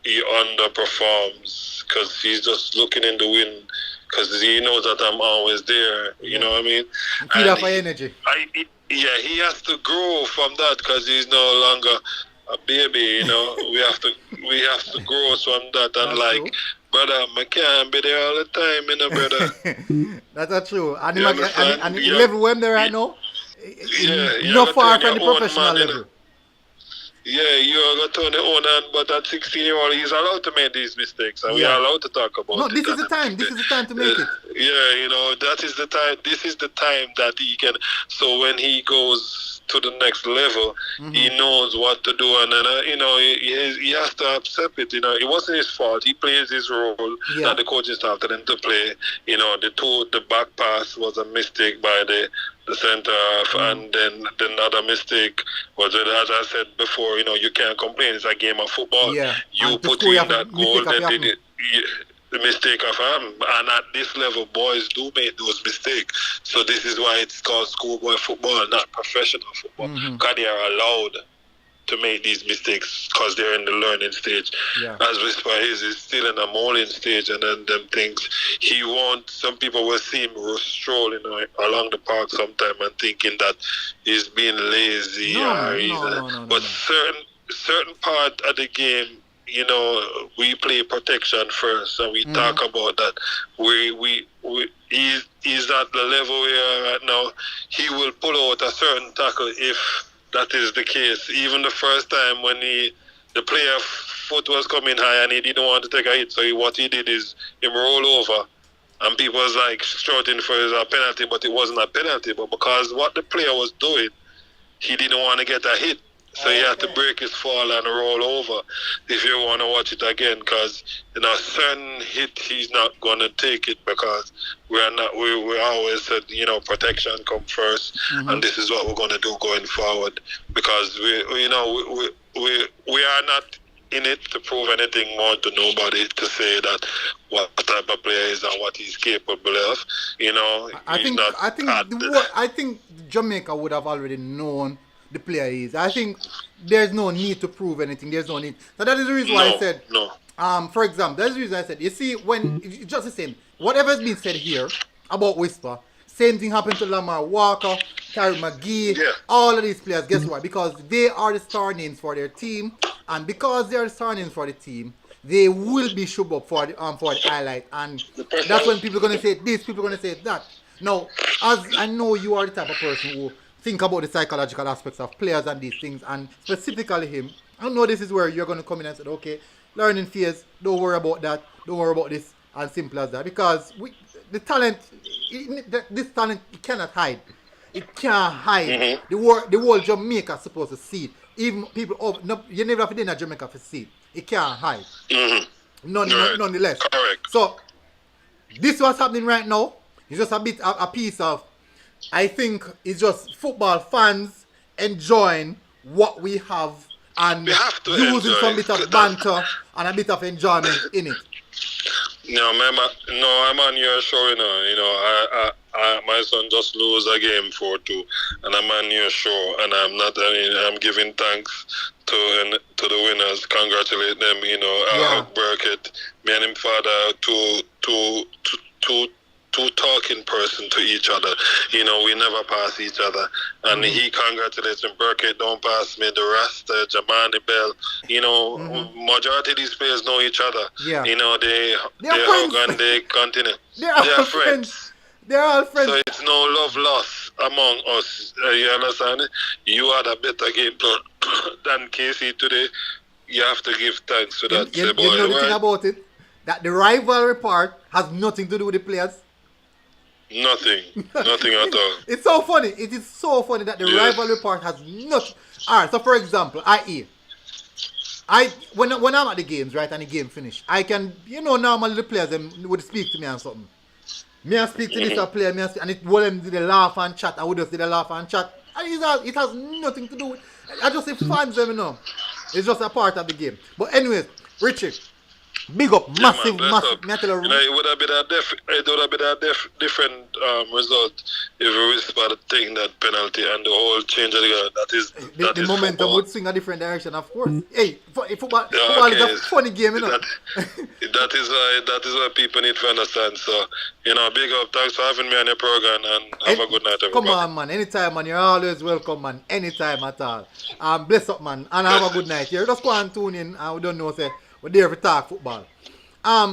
he underperforms because he's just looking in the wind because he knows that I'm always there. You know what I mean? Feed off my energy. He has to grow from that because he's no longer a baby. You know, we have to grow from that. And that's like, true. brother, I can't be there all the time, you know, brother. That's not true. And the Yeah. level where I'm there right now, not far from the professional level. Yeah, you're going to turn your own hand, but at 16-year-old, he's allowed to make these mistakes, and we are allowed to talk about it. No, this is the time. This is the time to make it. Yeah, you know, that is the time. This is the time that he can. So when he goes to the next level, he knows what to do, and then you know, he has to accept it. You know, it wasn't his fault. He plays his role that the coaching staff told him to play. You know, the back pass was a mistake by the center half, and then another mistake was that, as I said before, you know, you can't complain. It's a game of football. Yeah. You put in that goal, then did it. The mistake of him, and at this level, boys do make those mistakes. So this is why it's called schoolboy football, not professional football, because they are allowed to make these mistakes because they're in the learning stage. Yeah. As Whisper is still in the molding stage, and then them things he won't. Some people will see him strolling along the park sometime and thinking that he's being lazy. But certain part of the game, you know, we play protection first, and we talk about that. He's at the level where right now he will pull out a certain tackle if that is the case. Even the first time when the player foot was coming high and he didn't want to take a hit, so what he did is him roll over, and people was like shouting for his penalty, but it wasn't a penalty. But because what the player was doing, he didn't want to get a hit. So he had to break his fall and roll over if you want to watch it again, because in a certain hit he's not going to take it, because we always said, you know, protection come first, and this is what we're going to do going forward, because we are not in it to prove anything more to nobody, to say that what type of player is and what he's capable of. You know, I think Jamaica would have already known the player is. I think there's no need to prove anything. There's no need. So that is the reason why I said, for example, that's the reason I said, you see, when it's just the same, whatever's been said here about Whisper, same thing happened to Lamar Walker, Terry McGee, all of these players. Guess what? Because they are the star names for their team, and because they are the star names for the team, they will be shoved up for the highlight, and that's when people are going to say this, people are going to say that. Now, as I know you are the type of person who think about the psychological aspects of players and these things, and specifically him, I know this is where you're going to come in and say, okay, learning phase, don't worry about that, don't worry about this, as simple as that, because the talent, this talent, it cannot hide. It can't hide. The whole Jamaica is supposed to see it. Even people, you never have to in Jamaica to see it. It can't hide. Nonetheless. Correct. So, this what's happening right now is just a piece of, I think it's just football fans enjoying what we have and using some bit of banter and a bit of enjoyment in it. No, I'm on your show, you know. My son just lose a game 4-2, and I'm on your show, and I'm giving thanks to the winners, congratulate them, you know. Burkett, me and him father, two talking person to each other. You know, we never pass each other. And he congratulates him. Burkett don't pass me. The Rasta, Jamani Bell. You know, majority of these players know each other. Yeah. You know, they hug and they continue. They're all friends. They're all friends. So it's no love lost among us. You understand? You had a better game plan than Casey today. you have to give thanks to that. You boy, know the thing right? about it? That the rivalry part has nothing to do with the players. Nothing. Nothing at all. It's so funny. It is so funny that the rivalry part has not. Alright, so for example, when I'm at the games, right, and the game finish, I can, normally the players them would speak to me and something. Me and speak to this player, and it will them do the laugh and chat. I would just do the laugh and chat, and it has nothing to do with. I just say fans them, It's just a part of the game. But anyways, Richie, big up, massive. Me I tell you, it would have been a different result if we whisper the thing, that penalty and the whole change of the game. The momentum football would swing a different direction, of course. Hey, football is a funny game, That is why people need to understand. So, big up. Thanks for having me on your program, and have a good night, everybody. Come on, man. Anytime, man. You're always welcome, man. Anytime at all. Bless up, man. And have a good night. You just go and tune in, and we don't know, say, we're there to talk football.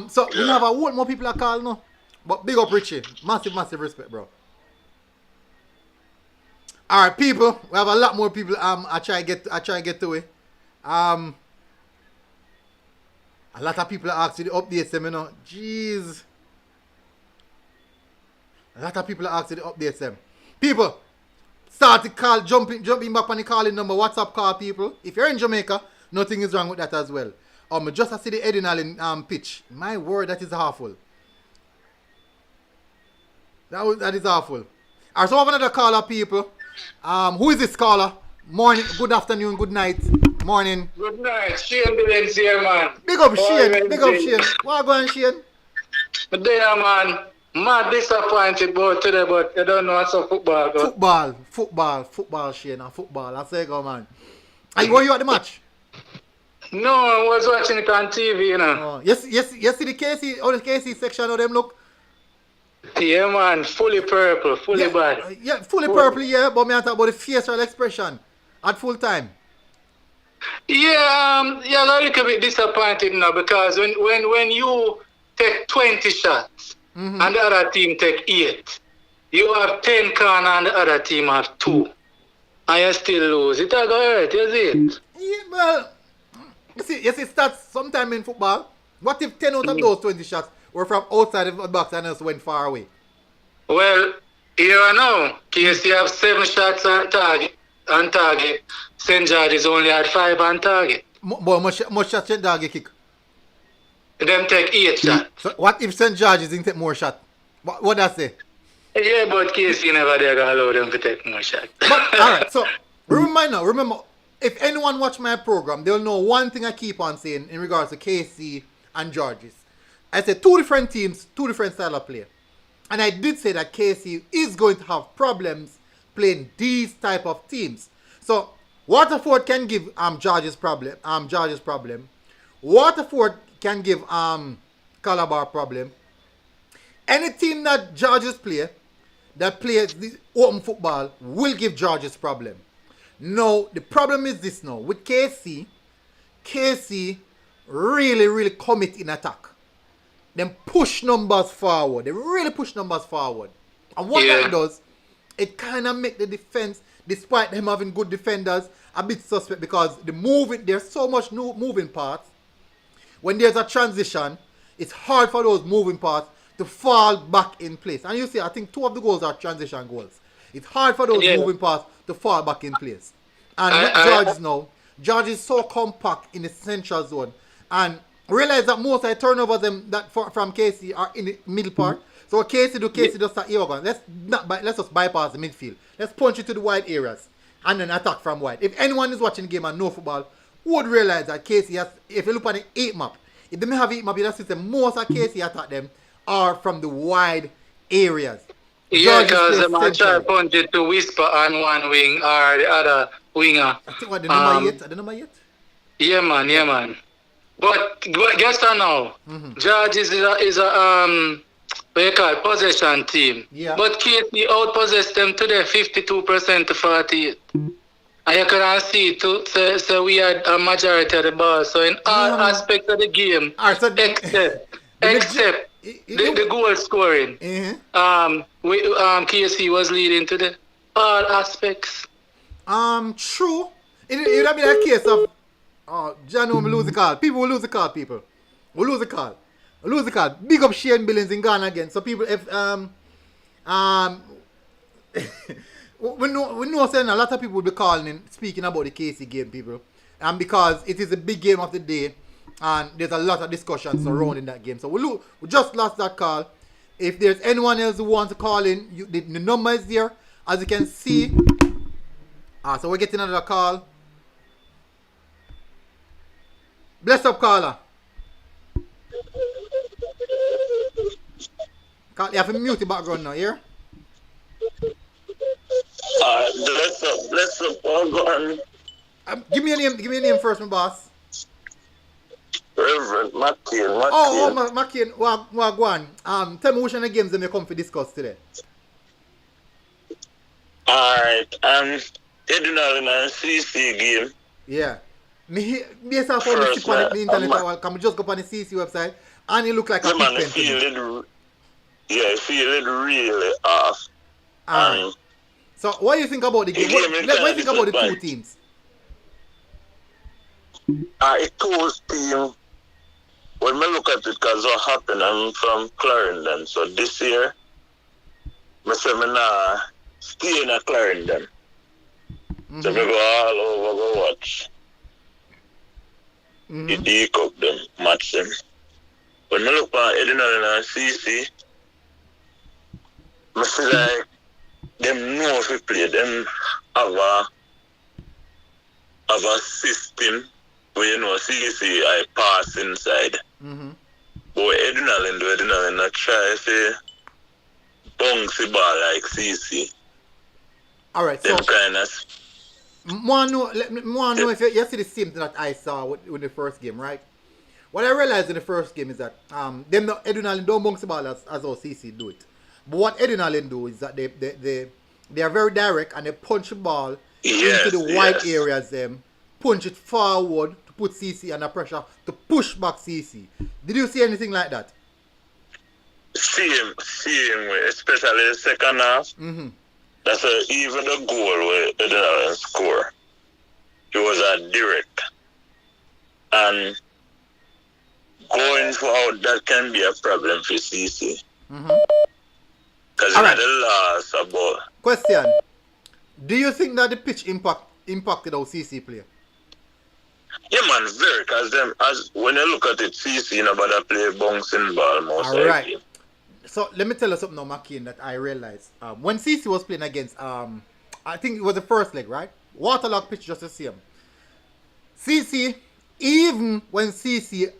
So we have a whole more people are call now. But big up Richie. Massive respect, bro. Alright, people. We have a lot more people I try to get to it. A lot of people are asking the updates them, Jeez. A lot of people are asking the updates them. People, start to call, jumping back on the calling number, WhatsApp call people. If you're in Jamaica, nothing is wrong with that as well. Just to see the Eddie Allen pitch. My word, that is awful. That is awful. Alright, so we have another caller, people. Who is this caller? Morning, good afternoon, good night, morning. Good night, Shane Billings here, man. Big up Shane. What going on, Shane? But there, man. Mad disappointed about today, but you don't know what's a football. Football, Shane. Football. I say, go, man. And were you at the match? No, I was watching it on TV, Oh, yes, see the KC section of them look? Yeah, man, fully purple, fully bad. Yeah, fully purple, yeah, but me I talk about the facial expression at full time. Yeah, a little bit disappointed now, because when you take 20 shots and the other team take 8, you have 10 corner and the other team have 2, and you still lose. It all go hurt, you see it? Yeah, well, you see stats sometime in football. What if 10 out of those 20 shots were from outside of the box and just went far away? Well, here I know. KC have 7 shots on target. St. George's only had 5 on target. But much shots St. George kick? Them take 8 shots. So what if St. George's didn't take more shots? What that say? Yeah, but KC never dare allow them to take more shots. Alright, so remember, if anyone watch my program, they'll know one thing I keep on saying in regards to KC and George's. I said 2 different teams, 2 different style of play. And I did say that KC is going to have problems playing these type of teams. So Waterford can give George's problem. Waterford can give Calabar problem. Any team that George's play that plays the open football will give George's problem. Now the problem is this now with KC really commit in attack. Them push numbers forward. They really push numbers forward. And what that does, it kind of make the defense, despite them having good defenders, a bit suspect, because there's so much moving parts. When there's a transition, it's hard for those moving parts to fall back in place. And you see, I think 2 of the goals are transition goals. It's hard for those moving parts to fall back in place. And George is so compact in the central zone. And realize that most of the turnovers from KC are in the middle part. So what KC does start here. Let's just bypass the midfield. Let's punch it to the wide areas and then attack from wide. If anyone is watching the game and know football, would realize that KC has, if you look at the 8 map, if they may have 8 map, you'll see that most of KC attack them are from the wide areas. Yeah, because the man try to punch it to Whisper on one wing or the other winger. I think what, the number 8? Yeah, man. But guess what now? George is a what you call possession team. Yeah. But KC outpossessed them today 52% to 48. And you can see too, so we had a majority of the ball. So in all aspects of the game, except the goal scoring, KC was leading to all aspects. True. It would have been a case of Oh, John, we lose the call. People will lose the call, people. We lose the call. We lose the call. Big up Shane Billings in Ghana again. So people, if we know saying a lot of people will be calling in, speaking about the KC game, people. And because it is a big game of the day, and there's a lot of discussions surrounding that game. So we just lost that call. If there's anyone else who wants to call in, the number is there, as you can see. So we're getting another call. Bless up, caller. You have to mute the background now, here. Bless up, oh, give me a name first, my boss. Reverend McCain. Oh, McCain, go on. Tell me which of the games that you come to discuss today. Alright, Edinal and CC game. Yeah. Based off how me see on the internet, can we just go on the CC website and it look like a pigment to me. Yeah, feel it really off. So what do you think about the game? What do you think about the two teams? It was team. When I look at it, because what happened, I'm from Clarendon. So this year, I say I stay in Clarendon. So I go all over, go watch. It cook them, match them. When I look at Edinal and CC, I feel like them know if we play, them have a system where you know CC I pass inside. But Edinal I try to bounce the ball like CC. Alright, them so kind of I want to know if you see the same thing that I saw with the first game, right? What I realized in the first game is that Edinal don't bounce the ball as OCC do it. But what Edinal do is that they are very direct and they punch the ball into the wide areas, punch it forward to put CC under pressure to push back CC. Did you see anything like that? Same way, especially the second half. That's even the goal where Edinal score. It was a direct. And going forward, that can be a problem for CC. Because right. The last about. Question. Do you think that the pitch impacted our CC play? Yeah, man, very. Because when you look at it, CC, nobody play bouncing ball most likely. Right. So let me tell you something now, McCain, that I realized. When CC was playing against, I think it was the first leg, right? Waterlock pitch just the same. CC, even when CC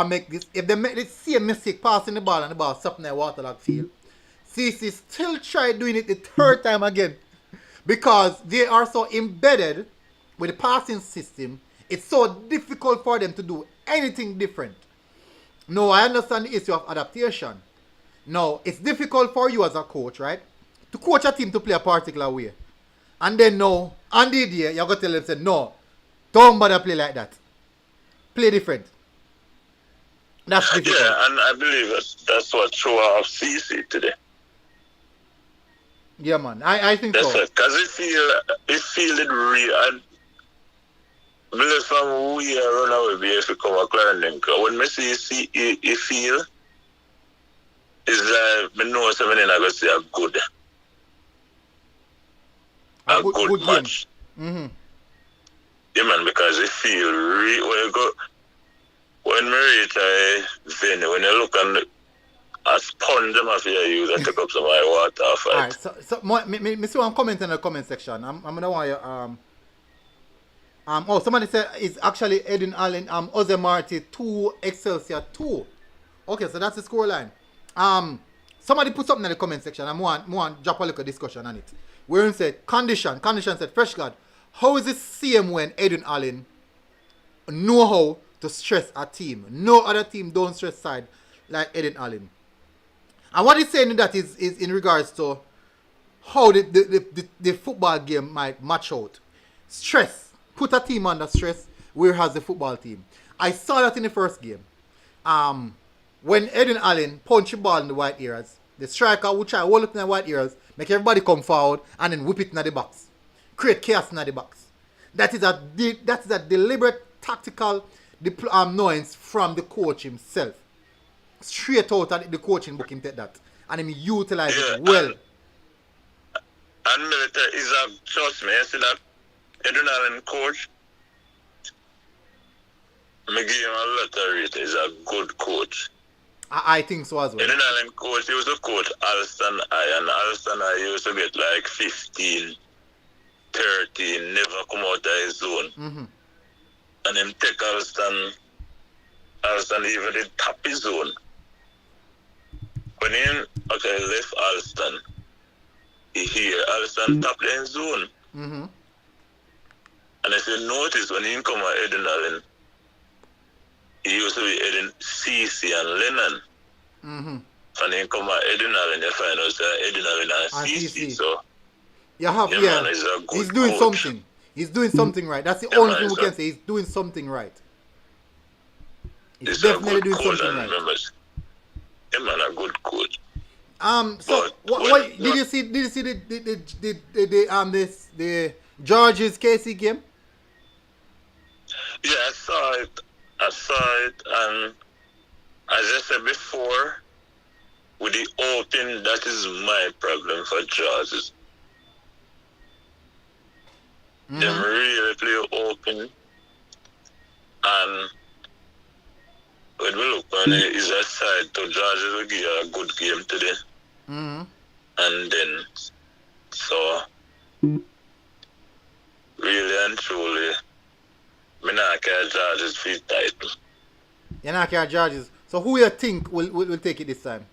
make this, if they make the same mistake passing the ball and the ball something in Waterlock field, CC still try doing it the third time again. Because they are so embedded with the passing system, it's so difficult for them to do anything different. No, I understand the issue of adaptation. No, it's difficult for you as a coach, right? To coach a team to play a particular way. And then no, on the day, you're going to tell them, say, no, don't bother play like that. Play different. That's difficult. Yeah, and I believe that's what threw off CC today. Yeah, man. I think that's so. Because it feel it real. I believe from we run away if you come a Clarendon. When I see it feel, is that I know something I'm going to say a good match. Yeah, man, because it feel real. When I reach a venue, when you look on a sponge, them have to use and take up some water. Alright, so me see one comment in the comment section. I'm gonna want you somebody said it's actually Edin Allen, Jose Marti 2, Excelsior 2. Okay, so that's the scoreline. Somebody put something in the comment section. I want drop a little discussion on it. Where he said condition said, Fresh God, how is it same when Edin Allen know how to stress a team? No other team don't stress side like Edin Allen. And what he's saying that is in regards to how the football game might match out. Stress. Put a team under stress, where has the football team. I saw that in the first game. When Edin Allen punched the ball in the white areas, the striker would try to hold it in the white areas, make everybody come forward, and then whip it in the box. Create chaos in the box. That is a deliberate tactical knowings from the coach himself. Straight out of the coaching book, him take that. And him utilize it well. And military is a, trust me, I see that adrenaline coach, I give him a lot of rate. He's a good coach. I think so as well. Adrenaline coach, he used to coach Alston I, and Alston I used to get like 15, 13, never come out of his zone. Mm-hmm. And him take Alston even did tap his zone. When he left Alston, he hear Alston tap in zone. Mm-hmm. And if you notice, when he come at adrenaline, he used to be heading CC and Lennon. Mm-hmm. And he come at adrenaline, you find out that adrenaline and CC. So, man, he's doing coach. something. He's doing something right. That's the only thing we can say. He's doing something right. He's definitely doing something right. Him man a good coach. So what did you see? Did you see the George's Casey game? Yeah, I saw it, and as I said before, with the open, that is my problem for George's. Mm-hmm. Them really play open, and when we look on it, is a side to George's will give you a good game today. Mm-hmm. And then, so, really and truly, I not care George's feet title. You're not care George's. So who you think will take it this time?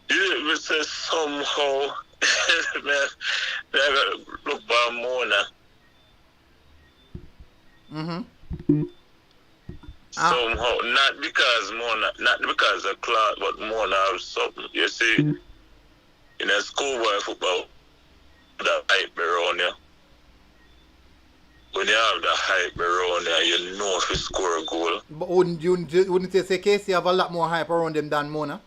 Yeah, we say somehow, I gotta look by Mona. Mm-hmm. Somehow, not because of Clark, but Mona have something. You see, in a schoolboy football, that hype around you. When you have the hype around you, you know if you score a goal. But wouldn't you say Casey have a lot more hype around them than Mona?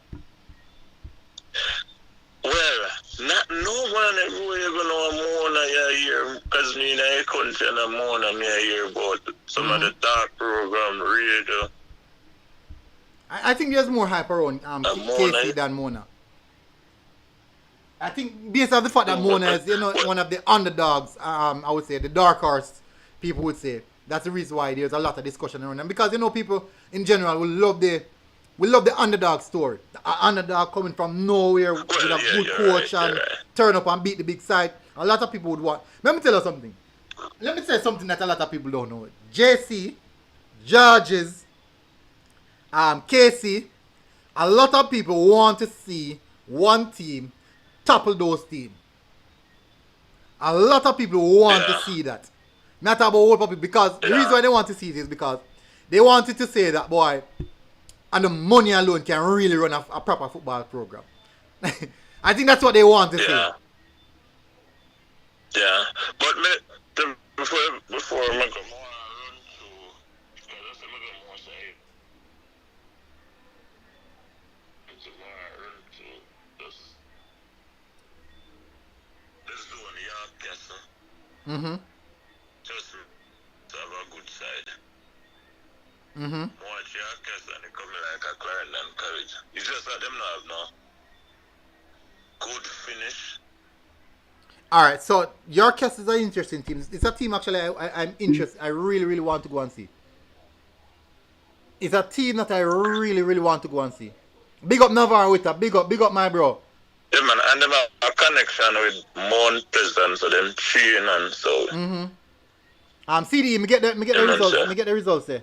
Well, not no man everywhere you gonna know Mona you hear, because me in a country and a Mona me I hear about some of the dark program radio. I think there's more hype around Casey than Mona. I think based on the fact that Mona is one of the underdogs, I would say the dark horse people would say. That's the reason why there's a lot of discussion around them. Because people in general will love the underdog story. The underdog coming from nowhere with a good coach and turn up and beat the big side. A lot of people would want. Let me tell you something. Let me say something that a lot of people don't know. JC, Georges, Casey, a lot of people want to see one team topple those teams. A lot of people want to see that. Not about all people, because the reason why they want to see it is because they wanted to say that, boy, and the money alone can really run a proper football program. I think that's what they want to say. Yeah, but before I make a more run through, because I make a more say, it's a more run through this zone, York Castle. Mm-hmm. Just to have a good side. Mm-hmm. Watch York Castle and they come like a Clarendon College. It's just that them not have no good finish. Alright, so York Castle is an interesting team. It's a team actually I'm interested. I really, really want to go and see. It's a team that I really, really want to go and see. Big up Navarre with her. Big up my bro. Yeah, man, and them have a connection with Mount Pleasant, so them train and so. Mm-hmm. CD, me get the results. Sure. Me get the results there.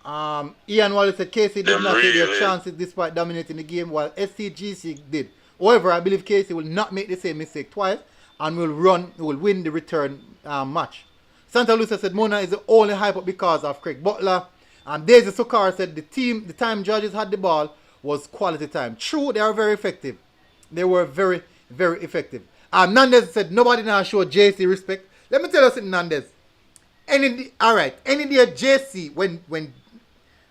Ian Wallace said Casey did not take their chances despite dominating the game, while SCGC did. However, I believe Casey will not make the same mistake twice and will win the return match. Santa Lucia said Mona is the only hype up because of Craig Butler. And Daisy Sokar said the time Georges had the ball was quality time. True, they are very effective. They were very, very effective. Nandez said nobody now show JC respect. Let me tell you something, Nandez. Any day JC, when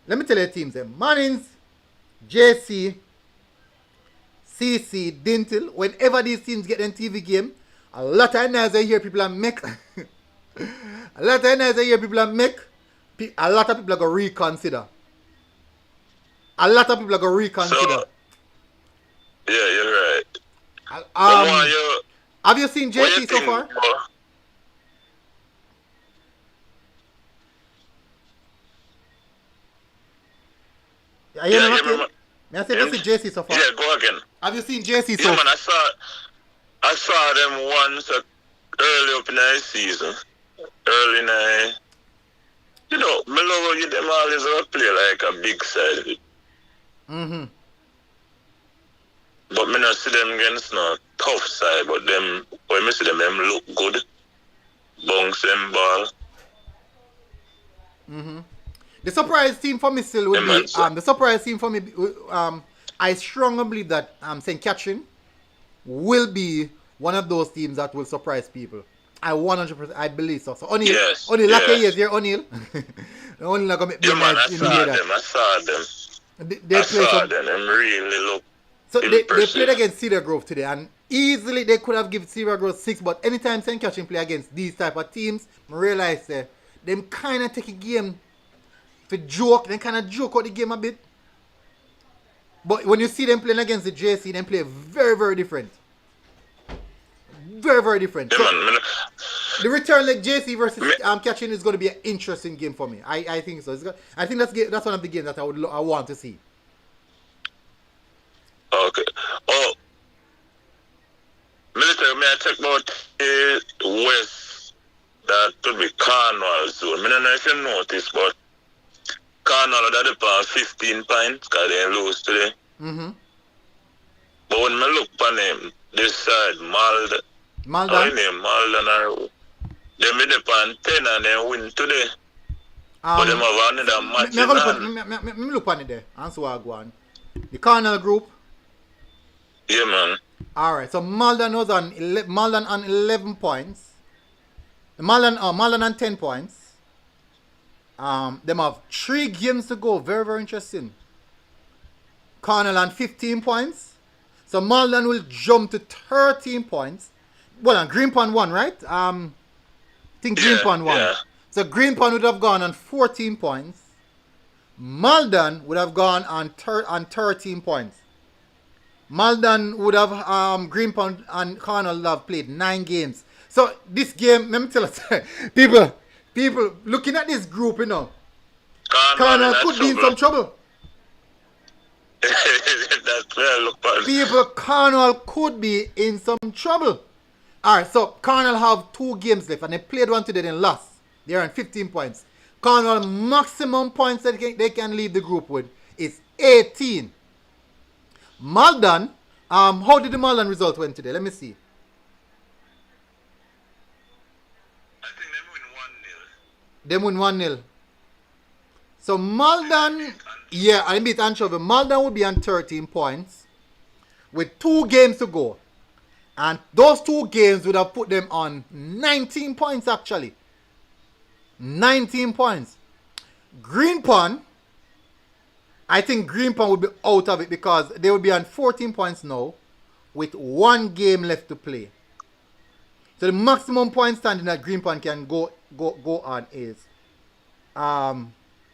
let me tell you the teams there. Mannings, JC, CC, Dintle, whenever these teams get in TV game, A lot of nights I hear people are make. A lot of nights I hear people are make. A lot of people are going to reconsider. A lot of people are going to reconsider. So, yeah, you're right. Have you seen JC so far? May I say you see JC so far? Yeah, go again. Have you seen JC so far? Yeah, man, I saw them once early up in the season. Early in the... You know, me love how them always play like a big side. Mm-hmm. But me not see them against no tough side, but them, when me see them look good. Bounce them ball. Mm-hmm. The surprise team for me still would be the surprise team for me. I strongly believe that St. Catherine will be one of those teams that will surprise people. I 100%. I believe so. So O'Neal, lucky yes, you're O'Neal. O'Neal not gonna make man, I saw them. They play some. Them really look. So they played against Cedar Grove today, and easily they could have given Cedar Grove 6. But anytime St. Catherine play against these type of teams, I realize them kind of take a game for joke. They kind of joke out the game a bit. But when you see them playing against the JC, they play very, very different. Very, very different. Yeah, so, man. The return like JC versus Catching is going to be an interesting game for me. I think so. I think that's one of the games that I want to see. Okay. Oh, military, may I talk about the West? That could be Carnival zone. I don't know if you noticed, but Carnival that upon 15 points because they lose today. Mm-hmm. But when I look on them, this side, Malden. Malden, they made up on 10 and they win today. But they have another match. Let me look on it there. Answer what I go on. The Carnival group. Yeah, man. Alright, so Malden on 11 points. Malden on 10 points. Them have 3 games to go. Very, very interesting. Carnival on 15 points. So Malden will jump to 13 points. Well, and Greenpoint 1, right? I think Greenpoint 1. Yeah. So Greenpoint would have gone on 14 points. Malden would have gone on 13 points. Malden would have Greenpoint and Carnival have played 9 games. So this game, let me tell you, people looking at this group, you know, Carnival could be in some trouble. That's where I look at. People, Carnival could be in some trouble. Alright, so Carnival have 2 games left and they played one today and lost. They're on 15 points. Carnival maximum points that they can leave the group with is 18. Malden, how did the Malden result went today? Let me see. I think they win 1-0. They win 1-0. So Malden, yeah, I beat Anchovy. Malden would be on 13 points with 2 games to go. And those 2 games would have put them on 19 points actually. 19 points. Greenpoint, I think Greenpoint would be out of it because they would be on 14 points now with 1 game left to play. So the maximum point standing that Greenpoint can go on is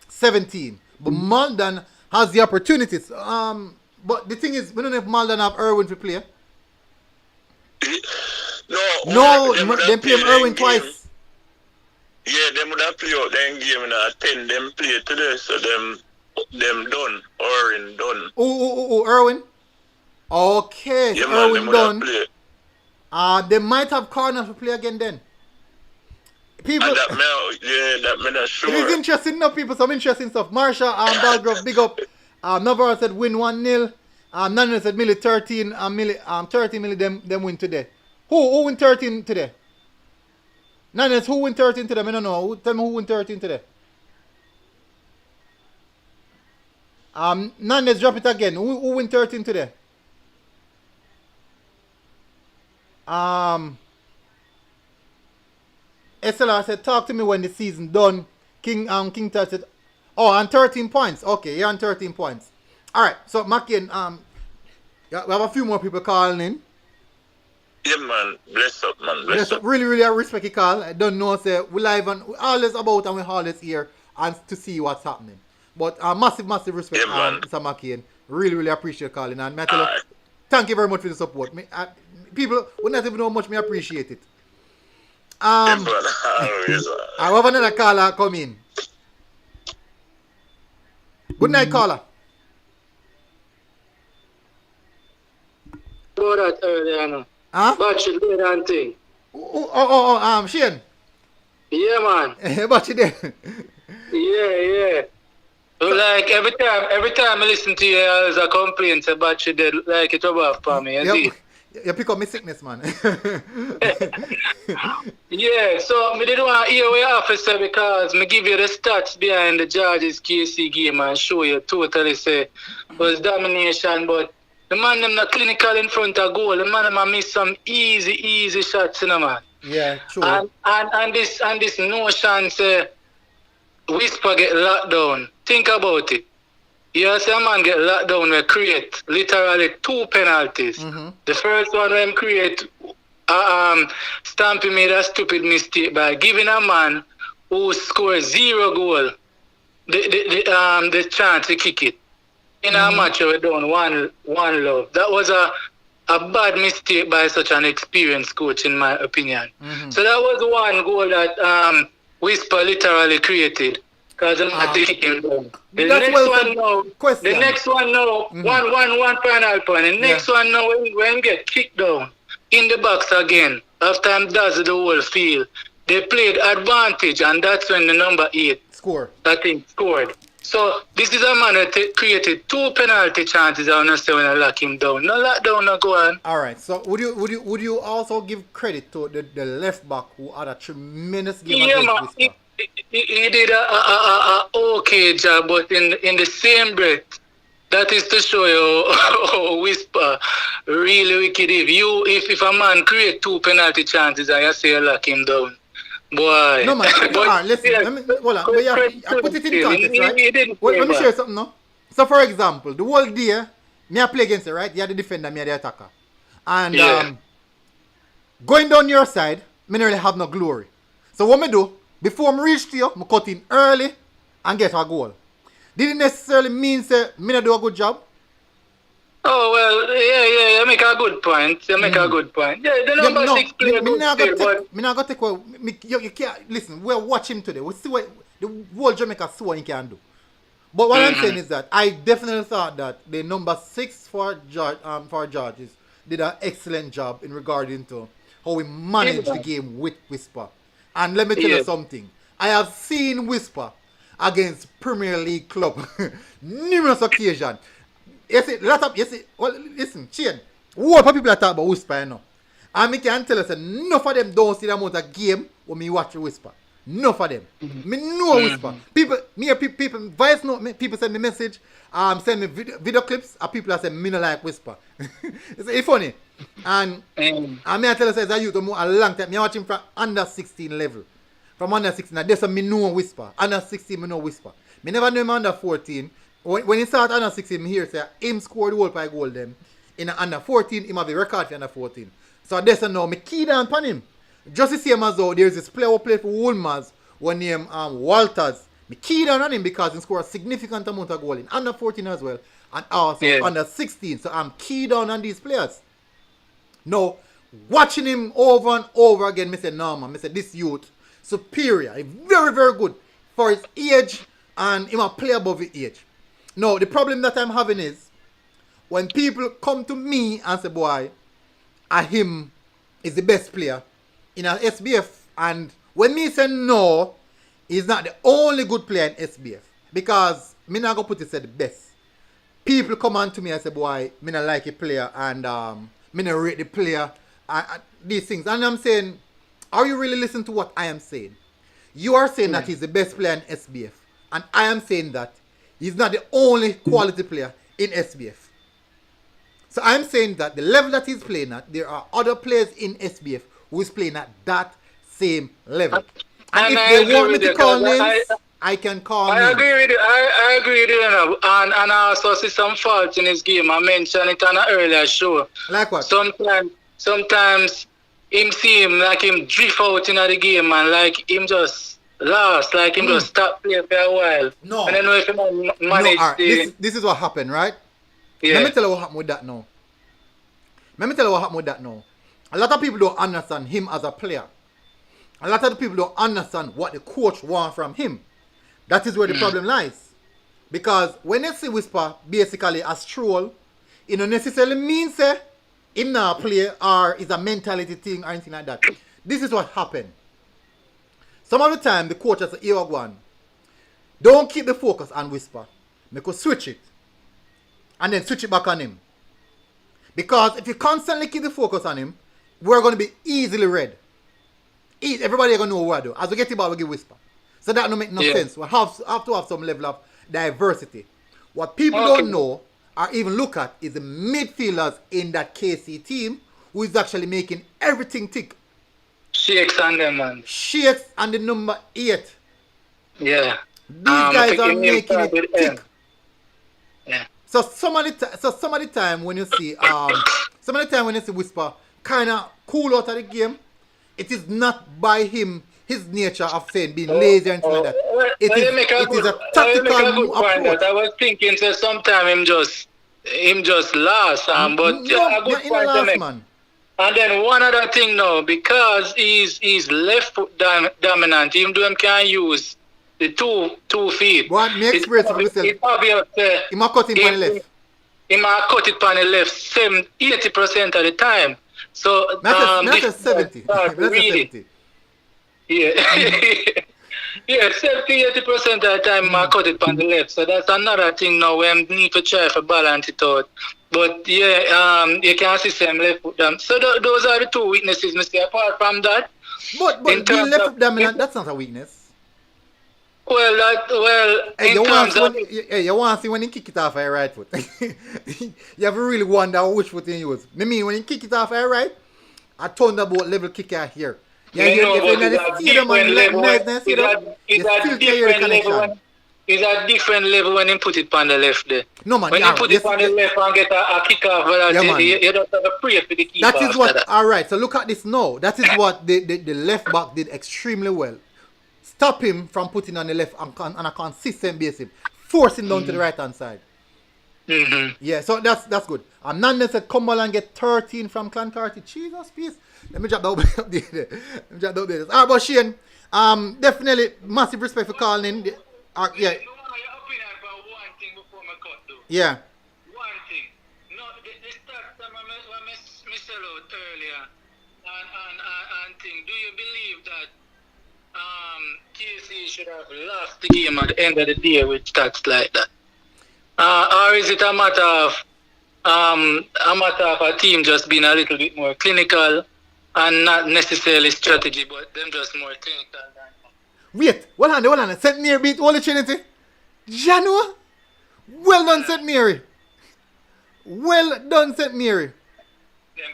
17. But Malden has the opportunities. But the thing is, we don't know if Malden have Irwin to play. No, they play Irwin twice. Yeah, them would have played out them game in 10. Them play today, so them done. Irwin done. Irwin. Okay, yeah, so Irwin done. They might have Carnival to play again then. People, that may not sure. It is interesting enough, people. Some interesting stuff. Marsha Belgrove, big up. Navarro said win 1-0. Nana said Millie 13. Millie 13 Millie them win today. Who win 13 today? Nana, who win 13 today? I don't know. Tell me who win 13 today. Nana, drop it again. Who win 13 today? SLR said, talk to me when the season done. King Todd said, oh, on 13 points. Okay, you're on 13 points. Alright, so McCain, we have a few more people calling in. Yeah, man. Bless up, man. Bless up. Really, really, I respect you, call. I don't know, say, we live and we always about and we always here and to see what's happening. But massive, massive respect, Yeah, man. Mr. McCain. Really, really appreciate calling. And I tell you, thank you very much for the support. People would not even know how much me appreciate it. Yeah, man. Always, I have another caller come in. Good night, caller. Go that earlier, no. Huh? But you did that thing. Shane. Yeah, man. But you there. Yeah. So like every time I listen to you, there's a complaint about you did like it over for me. You pick up my sickness, man. Yeah, so me didn't want to hear what you have to say because me give you the stats behind the Georges KC game and show you totally say was domination, but the man them not clinical in front of goal. The man them miss some easy shots, you know, man. Yeah, true. And this notion say Whisper get locked down. Think about it. You see a man get locked down we create literally 2 penalties. Mm-hmm. The first one when create Stampy made a stupid mistake by giving a man who scored 0 goal the chance to kick it. In a match we done one love. That was a bad mistake by such an experienced coach in my opinion. Mm-hmm. So that was one goal that Whisper literally created. Because I'm not taking him down. The next one now, one final point. The next one now, when get kicked down in the box again, after I'm does the whole field, they played advantage, and that's when the number 8 scored. So this is a man that created 2 penalty chances. I understand when I lock him down. No lock down, no go on. All right. So would you also give credit to the left back who had a tremendous game against Whisper? He did a okay job, but in the same breath, that is to show you how Whisper really wicked. If a man create 2 penalty chances and you say you lock him down, boy. No man, listen. Let me put it in context, right? Let me share something now. So for example, the whole day, me I play against it, right? You're the defender, me the attacker, and going down your side, me not really have no glory. So what me do? Before I reach to you, I cut in early and get a goal. Didn't necessarily mean say me not do a good job. Oh well, yeah, you make a good point. Yeah, the number 6 player me not gonna take away. You can't listen. We'll watch him today. We'll see what the whole Jamaica see what he can do. But what I'm saying is that I definitely thought that the number 6 for Georges did an excellent job in regarding to how we managed the game with Whisper. And let me tell you something. I have seen Whisper against Premier League club numerous occasions. Listen, Shane, what people are talking about Whisper, you know. And I can tell us enough of them don't see the amount of game when me watch Whisper. Enough of them. Me know Whisper. People voice note, people send me message, send me video clips, and people are saying me no like Whisper. It's funny. And I tell us as a youth a long time, me watch him from under 16 level. From under 16, that's me know Whisper. Under 16, me know Whisper. Me never know him under 14. When he start under 16, me hear say him scored the whole by goal them. In under 14, him have a record for under 14. So that's now me key down upon him. Just the same as though there's this player who played for Wolmers one named Walters. Me key down on him because he scored a significant amount of goal in under 14 as well. And also under 16. So I'm key down on these players. Now, watching him over and over again, me say, no man, me say this youth, superior, very, very good for his age and he might play above his age. Now, the problem that I'm having is, when people come to me and say, boy, him is the best player in an SBF, and when me say no, he's not the only good player in SBF, because me not gonna put it as the best. People come on to me and say, boy, me not like a player, and me not rate the player, these things. And I'm saying, are you really listening to what I am saying? You are saying that he's the best player in SBF, and I am saying that he's not the only quality player in SBF. So I'm saying that the level that he's playing at, there are other players in SBF who is playing at that same level. And if they want me to call names, I can call names. I agree with you. I agree with you. And I also see some faults in his game. I mentioned it on an earlier show. Like what? Sometimes sometimes him see him like him drift out in the game and like him just lost, like him just stop playing for a while. No. And I don't know if he manage no, the... this is what happened, right? Yeah. Let me tell you what happened with that now. A lot of people don't understand him as a player. A lot of the people don't understand what the coach wants from him. That is where the problem lies. Because when you see Whisper basically a stroll, it don't necessarily means him not play or is a mentality thing or anything like that. This is what happened. Some of the time the coach has say, "Here one, don't keep the focus on Whisper. Make us switch it. And then switch it back on him. Because if you constantly keep the focus on him, we're going to be easily read. Everybody going to know what to do. As we get the ball, we give Whisper. So that don't make no sense. We have to have some level of diversity. What people don't know or even look at is the midfielders in that KC team who is actually making everything tick. Shakes on them, man. Shakes and the number 8. Yeah. These guys are making it tick. Yeah. So some of the time when you see Whisper kind of cool out of the game, it is not by him, his nature of saying being lazy or anything like that. It is a tactical approach. I was thinking so sometime him just lost, but no, a good point to make. Man. And then one other thing now, because he's left foot dominant, even though him can use the two feet. What makes express for himself? It's obvious. He might cut it on the left. He might cut it on the left 80% of the time. So that's a 70. That's a 70. Yeah. Yeah, 70-80% of the time I cut it on the left. So that's another thing now where I need to try to balance it out. But yeah, you can see some left foot down. So those are the two weaknesses, Mr. Apart from that. But being left foot dominant, that's not a weakness. Hey, you want to see when you kick it off your right foot. You have to really wonder which foot you use. I mean, when you kick it off your right, a thunderbolt level kick out here. Yeah, it's a different level when you put it on the left there. No man, when you put it on the left and get a kick off, you don't have a prayer for the keeper. That is what. Alright, so look at this now. That is what the left back did extremely well. Stop him from putting on the left on a consistent basis. Force him down to the right hand side. Yeah, so that's good. And Nanda said Cumberland get 13 from Clancarty. Jesus, peace. Let me drop that up there. Alright, but Shane, definitely massive respect for calling in. Yeah. Yeah. One thing. No, the stats that I said out earlier and thing. Do you believe that KC should have lost the game at the end of the day with stats like that? Or is it a matter of a team just being a little bit more clinical and not necessarily strategy, but them just more clinical than that? Wait, hold on. St. Mary beat Holy Trinity. Jano? Well done, St. Mary. Well done, St. Mary. Them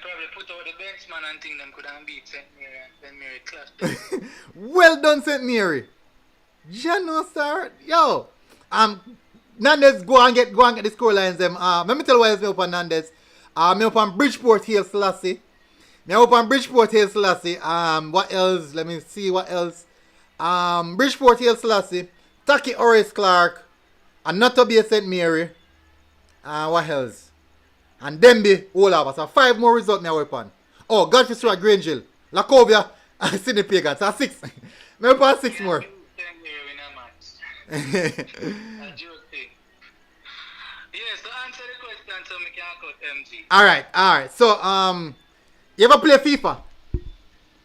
probably put out the benchman and think them could have beat St. Mary and St. Mary clashed. Well done, St. Mary. Jano, sir. Yo. Nandez, go and get the score lines them. Let me tell you why I'm up on Nandez. I'm up on Bridgeport Hill Selassie. What else? Let me see what else. Bridgeport Hill Selassie. Taki Horace Clark. And not to be a St. Mary. What else? And Demby Olava. So 5 more results now weapon. Oh, Godfrey Stewart Grangel. Lacovia and Sydney Pagan. So 6. Maybe on 6 more. Yes, to answer the question so we can cut MG. Alright. So you ever play FIFA?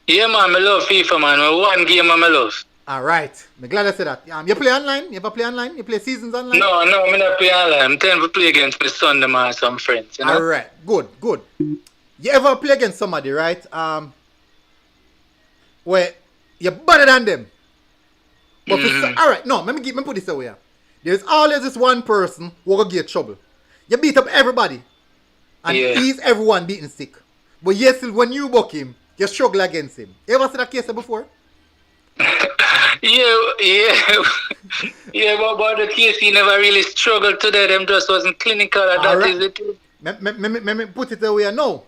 Yeah man, I love FIFA man. One game I love. Alright. I'm glad I said that. You play online? You ever play online? You play seasons online? No, I'm not play online. I'm trying to play against my son and some friends, you know? Alright, good. You ever play against somebody, right? Where you're better than them. But alright, no, let me put this away. There's always this one person who will get trouble. You beat up everybody. And he's everyone beating stick. But yes, when you buck him, you struggle against him. You ever seen that case before? Yeah, but the case he never really struggled today. Them just wasn't clinical. That is it. Let me put it away now.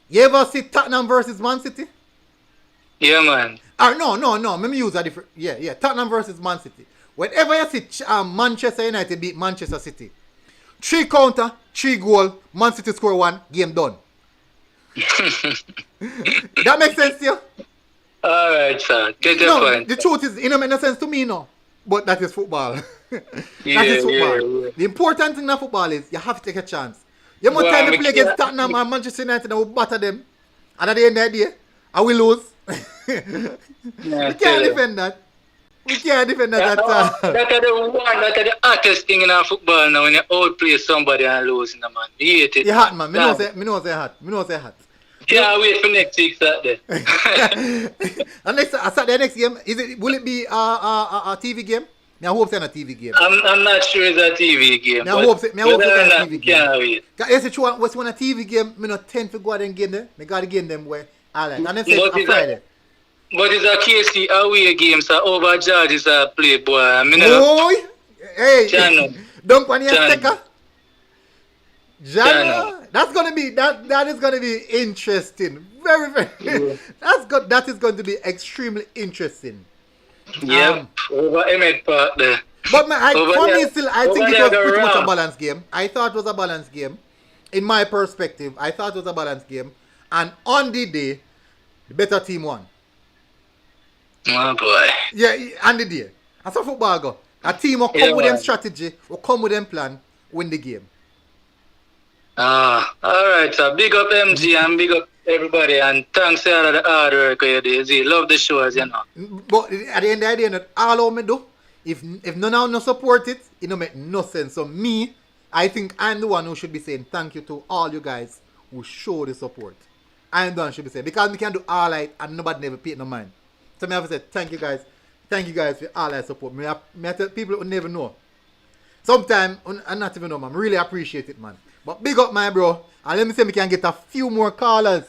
You ever see Tottenham versus Man City? Yeah, man. No. Let me use a different. Yeah. Tottenham versus Man City. Whenever you see Manchester United beat Manchester City, 3 counter, 3 goal, Man City score 1, game done. That makes sense to you? Alright, sir. Get your point. The truth is, it don't make no sense to me, no. But that is football. That is football. Yeah. The important thing in football is you have to take a chance. You must time to play against Tottenham and Manchester United and we batter them. And at the end of the day, I will lose. We can't defend that. We can't defend that at all. That is the hottest thing in our football now when you outplay somebody and lose, man. We hate it. You hot, man. Me know say hot. Yeah, wait for next week Saturday. And Saturday next game, will it be a TV game? I hope it's not a TV game. I'm not sure it's a TV game. I hope it's not a TV game. Can't wait. If what's one a TV game, I don't tend to go out and game them. I got to game them where I like. And then say on Friday. But it's a KC away game, so over George is a play, boy. I mean, hey, Jano. don't put your sticker. Jano, that's gonna be that is gonna be interesting. Very. Yeah. That is going to be extremely interesting. Yep, over Emmett Park there. But I think it was pretty much a balanced game. I thought it was a balanced game. In my perspective, I thought it was a balanced game. And on the day, the better team won. Oh boy. Yeah, on the day. That's how football go. A team will come with them strategy, will come with them plan, win the game. Alright, so big up MG and big up everybody and thanks for all the hard work you do. Love the show, as you know. But at the end of the day, not all of me do. If none of them support it, it don't make no sense. So me, I think I'm the one who should be saying thank you to all you guys who show the support. I'm the one who should be saying, because we can do all right and nobody never paid no mind. So I have to say thank you guys for all that support. I tell people who never know. Sometimes I not even know, man. I really appreciate it, man. But big up, my bro. And let me say we can get a few more callers.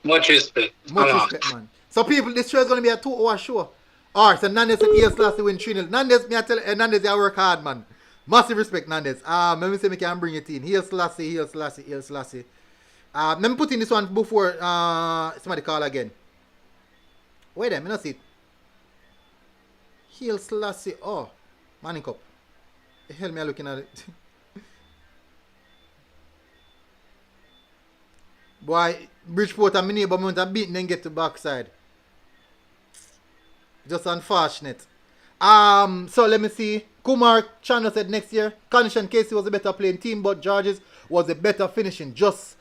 Much respect. Much respect, man. So people, this show is going to be a 2-hour show. Alright, so Nandes said yes last win 3-0. Nandes, me I tell Nandes, you work hard, man. Massive respect, Nandes. Let me say we can bring it in. Here's Lassie. Let me put in this one before somebody call again. Wait a minute, I see it. Heel Selassie. Oh, Manning Cup. The hell me I looking at it. Boy, Bridgeport and my neighbor want to beat and then get to backside. Just unfortunate. So let me see. Kumar Chano said next year, Condition Casey was a better playing team, but George's was a better finishing. Just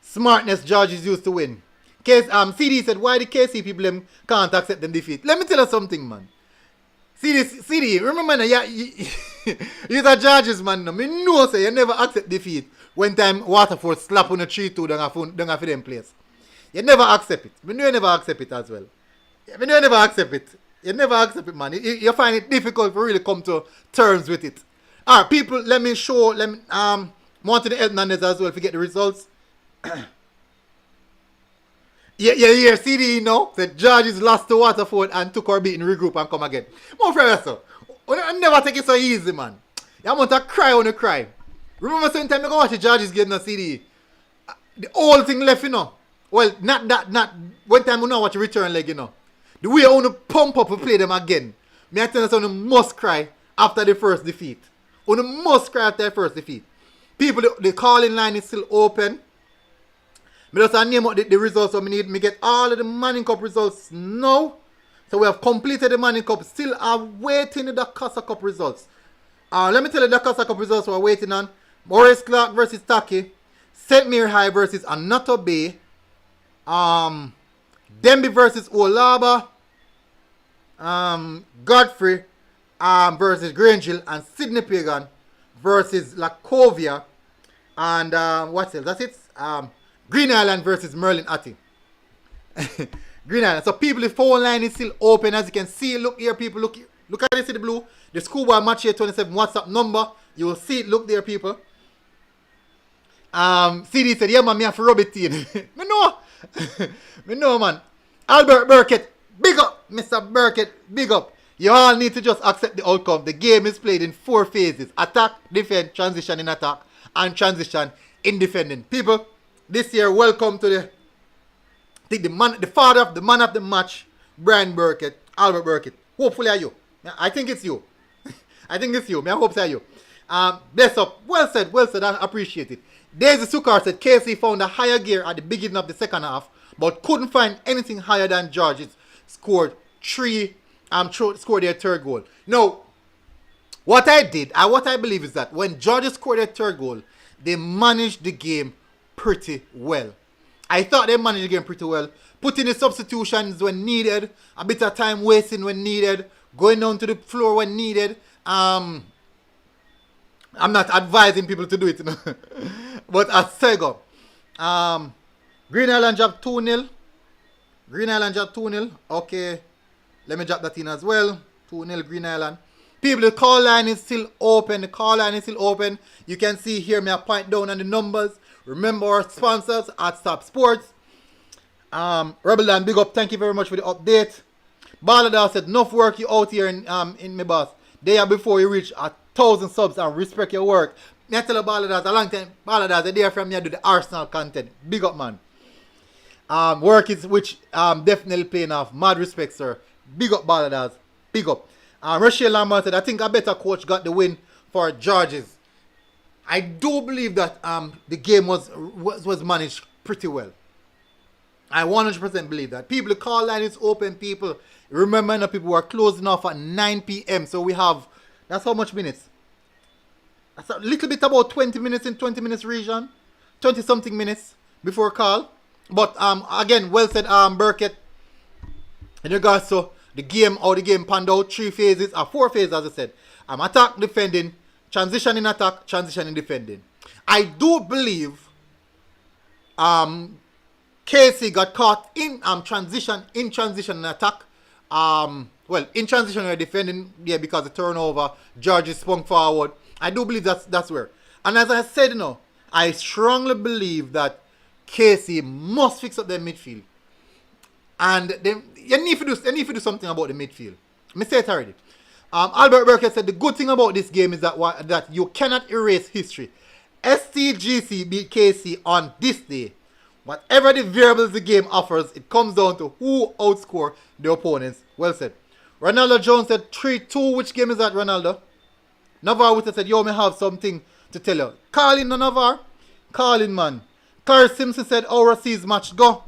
smartness George's used to win. CD said, why the KC people can't accept them defeat? Let me tell you something, man. CD, remember now, you're the George's man. No. Me know say you never accept defeat when time Waterford slap on a 3-2 down for them place. You never accept it. Me know you never accept it as well. Me know you never accept it. You never accept it, man. You find it difficult to really come to terms with it. Alright, people, let me want to help Nandes as well to get the results. Yeah, CD, you know, said George's lost to Waterford and took our beat and regroup and come again. More professor, I never take it so easy, man. You want to cry when you cry. Remember sometime I go watch the George's game on CD. The whole thing left, you know. Well, not one time I know watch return leg, you know. The way I want to pump up and play them again. Me I tell you someone must cry after the first defeat. You must cry after the first defeat. People, the calling line is still open. I just name out the results, so I need me get all of the Manning Cup results now. So we have completed the Manning Cup. Still are waiting the Casa Cup results. Let me tell you the Casa Cup results we're waiting on. Maurice Clark versus Taki. St. Mary High versus Anato Bay. Denby versus Olaba. Godfrey versus Grangeville. And Sydney Pagan versus Lacovia. And what else? That's it. Green Island versus Merlin Atty. Green Island. So people, the phone line is still open, as you can see. Look here, people. Look at this in the blue. The Schoolboy Match here 27 WhatsApp number. You will see it. Look there, people. CD said, yeah, man, me have to rub it in. Me know. Me know, man. Albert Burkett, big up. Mr. Burkett, big up. You all need to just accept the outcome. The game is played in 4 phases. Attack, defend, transition in attack, and transition in defending. People, this year, welcome to the father of the man of the match, Brian Burkett, Albert Burkett. Hopefully are you. I think it's you. I think it's you. I hope it's you. Bless up. Well said. I appreciate it. Daisy Sukar said KC found a higher gear at the beginning of the second half, but couldn't find anything higher than George's. Scored their third goal. Now, what I believe is that when Georgia scored their third goal, they managed the game pretty well. I thought they managed the game pretty well. Putting the substitutions when needed, a bit of time wasting when needed, going down to the floor when needed. I'm not advising people to do it, you know. But as Sego, Green Island dropped 2-0. Okay, let me drop that in as well. 2-0 Green Island. People, the call line is still open. You can see here me I point down on the numbers. Remember our sponsors at Stop Sports. Rebel Dan, big up. Thank you very much for the update. Balladar said, enough work you out here in my boss. Day before you reach 1,000 subs and respect your work. I tell you Balladar, a long time. Balladar, a day from me I do the Arsenal content. Big up, man. Work is which definitely paying off. Mad respect, sir. Big up, Balladars. Big up. Rochelle Lambert said, I think a better coach got the win for Georges. I do believe that the game was managed pretty well. I 100% believe that. People, the call line is open, people. Remember, now people are closing off at 9 p.m. So we have, that's how much minutes? That's a little bit about 20 minutes in 20 minutes region. 20 something minutes before call. But again, well said, Burkett. In regards to the game, how the game panned out, 4 phases, as I said. Attack, defending, transition in attack, transition in defending. I do believe KC got caught in transition in attack. Well, in transition in defending, yeah, because the turnover, George sprung forward. I do believe that's where. And as I said, you know, I strongly believe that KC must fix up their midfield. And you need to do something about the midfield. I say it already. Albert Burkett said the good thing about this game is that you cannot erase history. STGC beat KC on this day. Whatever the variables the game offers, it comes down to who outscore the opponents. Well said. Ronaldo Jones said 3-2. Which game is that, Ronaldo? Navarre would have said, yo, me have something to tell you. Call in, Navarre. Call in, man. Clarence Simpson said, oh, Rossi's match go.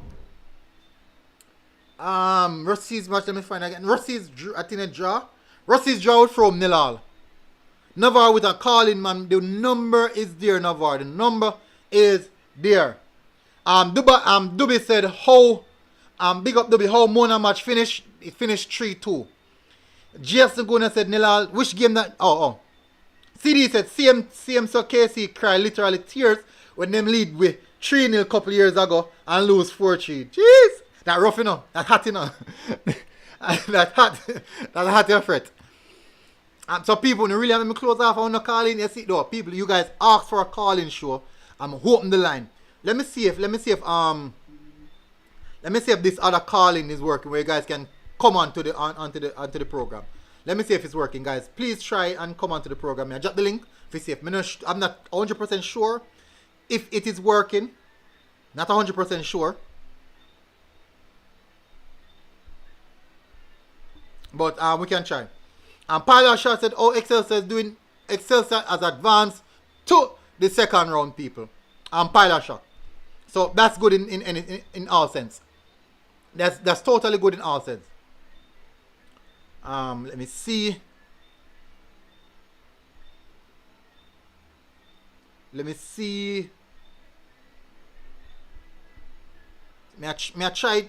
Rossi's match, let me find again. Rossi's, I think a draw. Rossi's draw from 0-0. Navarre with a call in, man. The number is there, Navarre. The number is there. Duby said, how, big up Duby, how Mona match finished? It finished 3-2. Jason Guna said, 0-0. Which game that? Oh. CD said, CM so KC cry literally tears when them lead with 3-0 a couple years ago and lose 4-3. Jeez! That rough, you know. That hot, you know. That's hot, your fret. So people, you really have me close off, I want to call in. You see, though, people, you guys ask for a call-in show. I'm hoping the line. Let me see if this other call-in is working where you guys can come onto the program. Let me see if it's working, guys. Please try and come onto the program. I drop the link if you see if I'm not 100% sure if it is working. Not 100% sure. But we can try. And Pilot Shot said, oh, Excelsior has advanced to the second round, people. Pilot Shot. So that's good in all sense. That's totally good in all sense. Let me see. May I try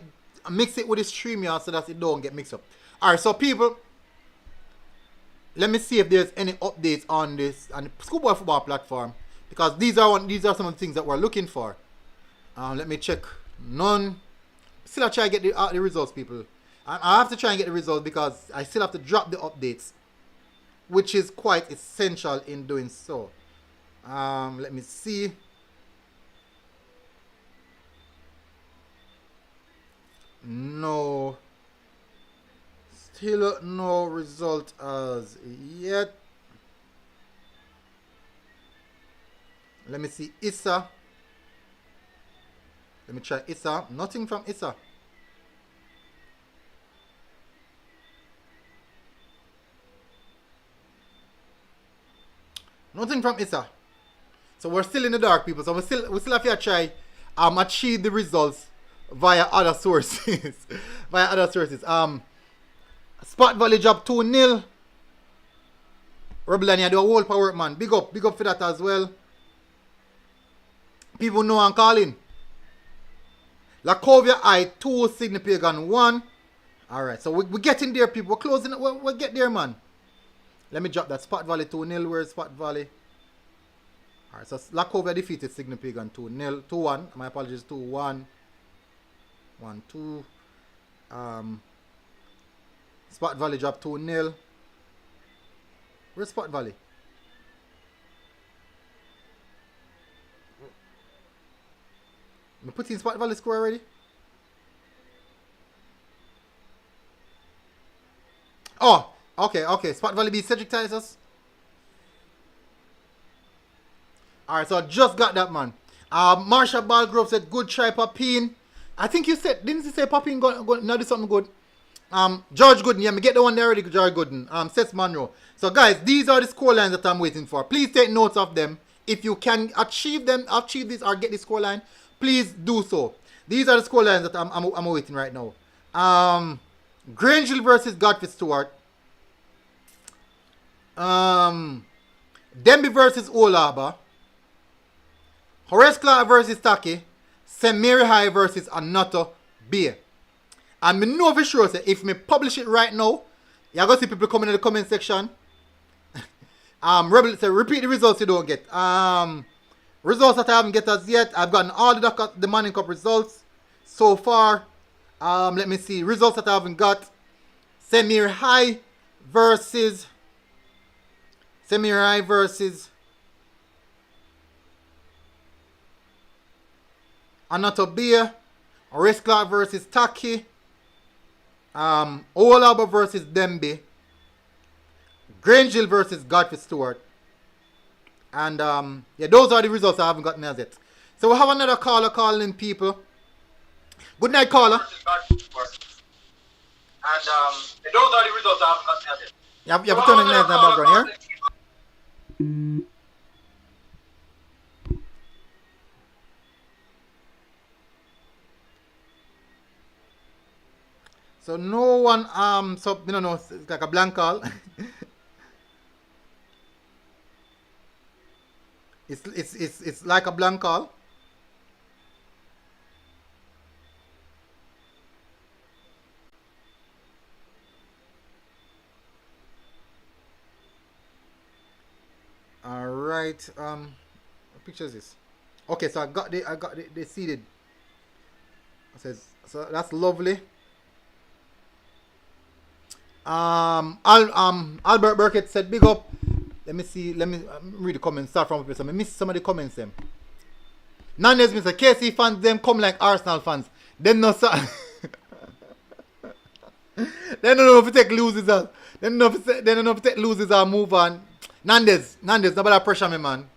mix it with the stream here so that it don't get mixed up. Alright, so people, let me see if there's any updates on this on the Schoolboy football platform, because these are some of the things that we're looking for. Let me check. None. Still have to try and get the results, people. I have to try and get the results because I still have to drop the updates, which is quite essential in doing so. Let me see. No. Still no result as yet. Let me see. Issa. Let me try Issa. Nothing from Issa. Nothing from Issa. So we're still in the dark, people. So we still have to try achieve the results via other sources. Via other sources. Spot Valley drop 2-0. Rebellion do a whole power work, man. Big up for that as well. People know I'm calling. Lacovia I 2, Sydney Pagan 1. Alright, so we're getting there, people. We're closing it. We'll get there, man. Let me drop that. Spot Valley 2-0. Where's Spot Valley? Alright, so Lacovia defeated Sydney Pagan 2-0. 2-1. My apologies. 2-1. 1-2. Spot Valley dropped 2-0. Where's Spot Valley? We put in Spot Valley score already? Oh, okay. Spot Valley beat Cedric Titus. Alright, so I just got that, man. Marshall Balgrove said, good try, Papine. I think you said, didn't you say Papine now do something good? George Gooden, yeah, me get the one there already, George Gooden. Seth Monroe. So guys, these are the score lines that I'm waiting for. Please take notes of them. If you can achieve this or get the score line, please do so. These are the score lines that I'm waiting right now. Grangeville versus Godfrey Stewart. Denby versus Olaba. Horace Clark versus Taki. St. Mary High versus Anoto Bay. And me know for sure say if me publish it right now, you're going to see people coming in the comment section. Rebel say repeat the results you don't get. Results that I haven't get as yet. I've gotten all the Manning Cup results so far. Let me see. Results that I haven't got. St. High versus Anoto Bay. Horace Clark versus Taki. Olaba versus Demby. Grangeville versus Godfrey Stewart. And yeah, those are the results I haven't gotten as yet. So we have another caller calling people. Good night, caller. And those are the results I haven't gotten as yet. You have to turn the night in the background here. So no one so you know it's like a blank call. It's like a blank call. All right. What picture is this? Okay, so I got the seeded. It says so that's lovely. Albert Burkett said big up. Let me see. Let me read the comments. Start from I missed some of the comments them. Nandes Mr. KC fans them come like Arsenal fans. Them no so they don't know if take loses us. They don't know if take loses or move on. Nandes, nobody pressure me, man.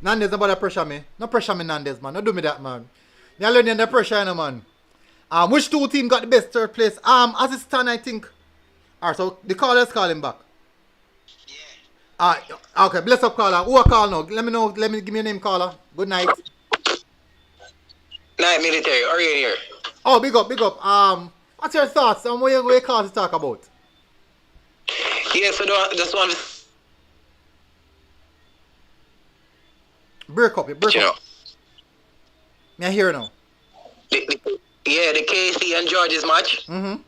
Nandes, nobody pressure me. No pressure me, Nandes, man. Don't do me that, man. You're learning the pressure, you know, man. Which two team got the best third place? As it stand, I think. Alright, so the caller's calling back. Yeah. Okay, bless up, caller. Who a call now? Let me know. Let me give me your name, caller. Good night. Night, military. Are you here? Oh, big up. What's your thoughts on what you call to talk about? Yeah, so just want to... Break up. You know. Me I hear now. The KC and George's match. Mm-hmm.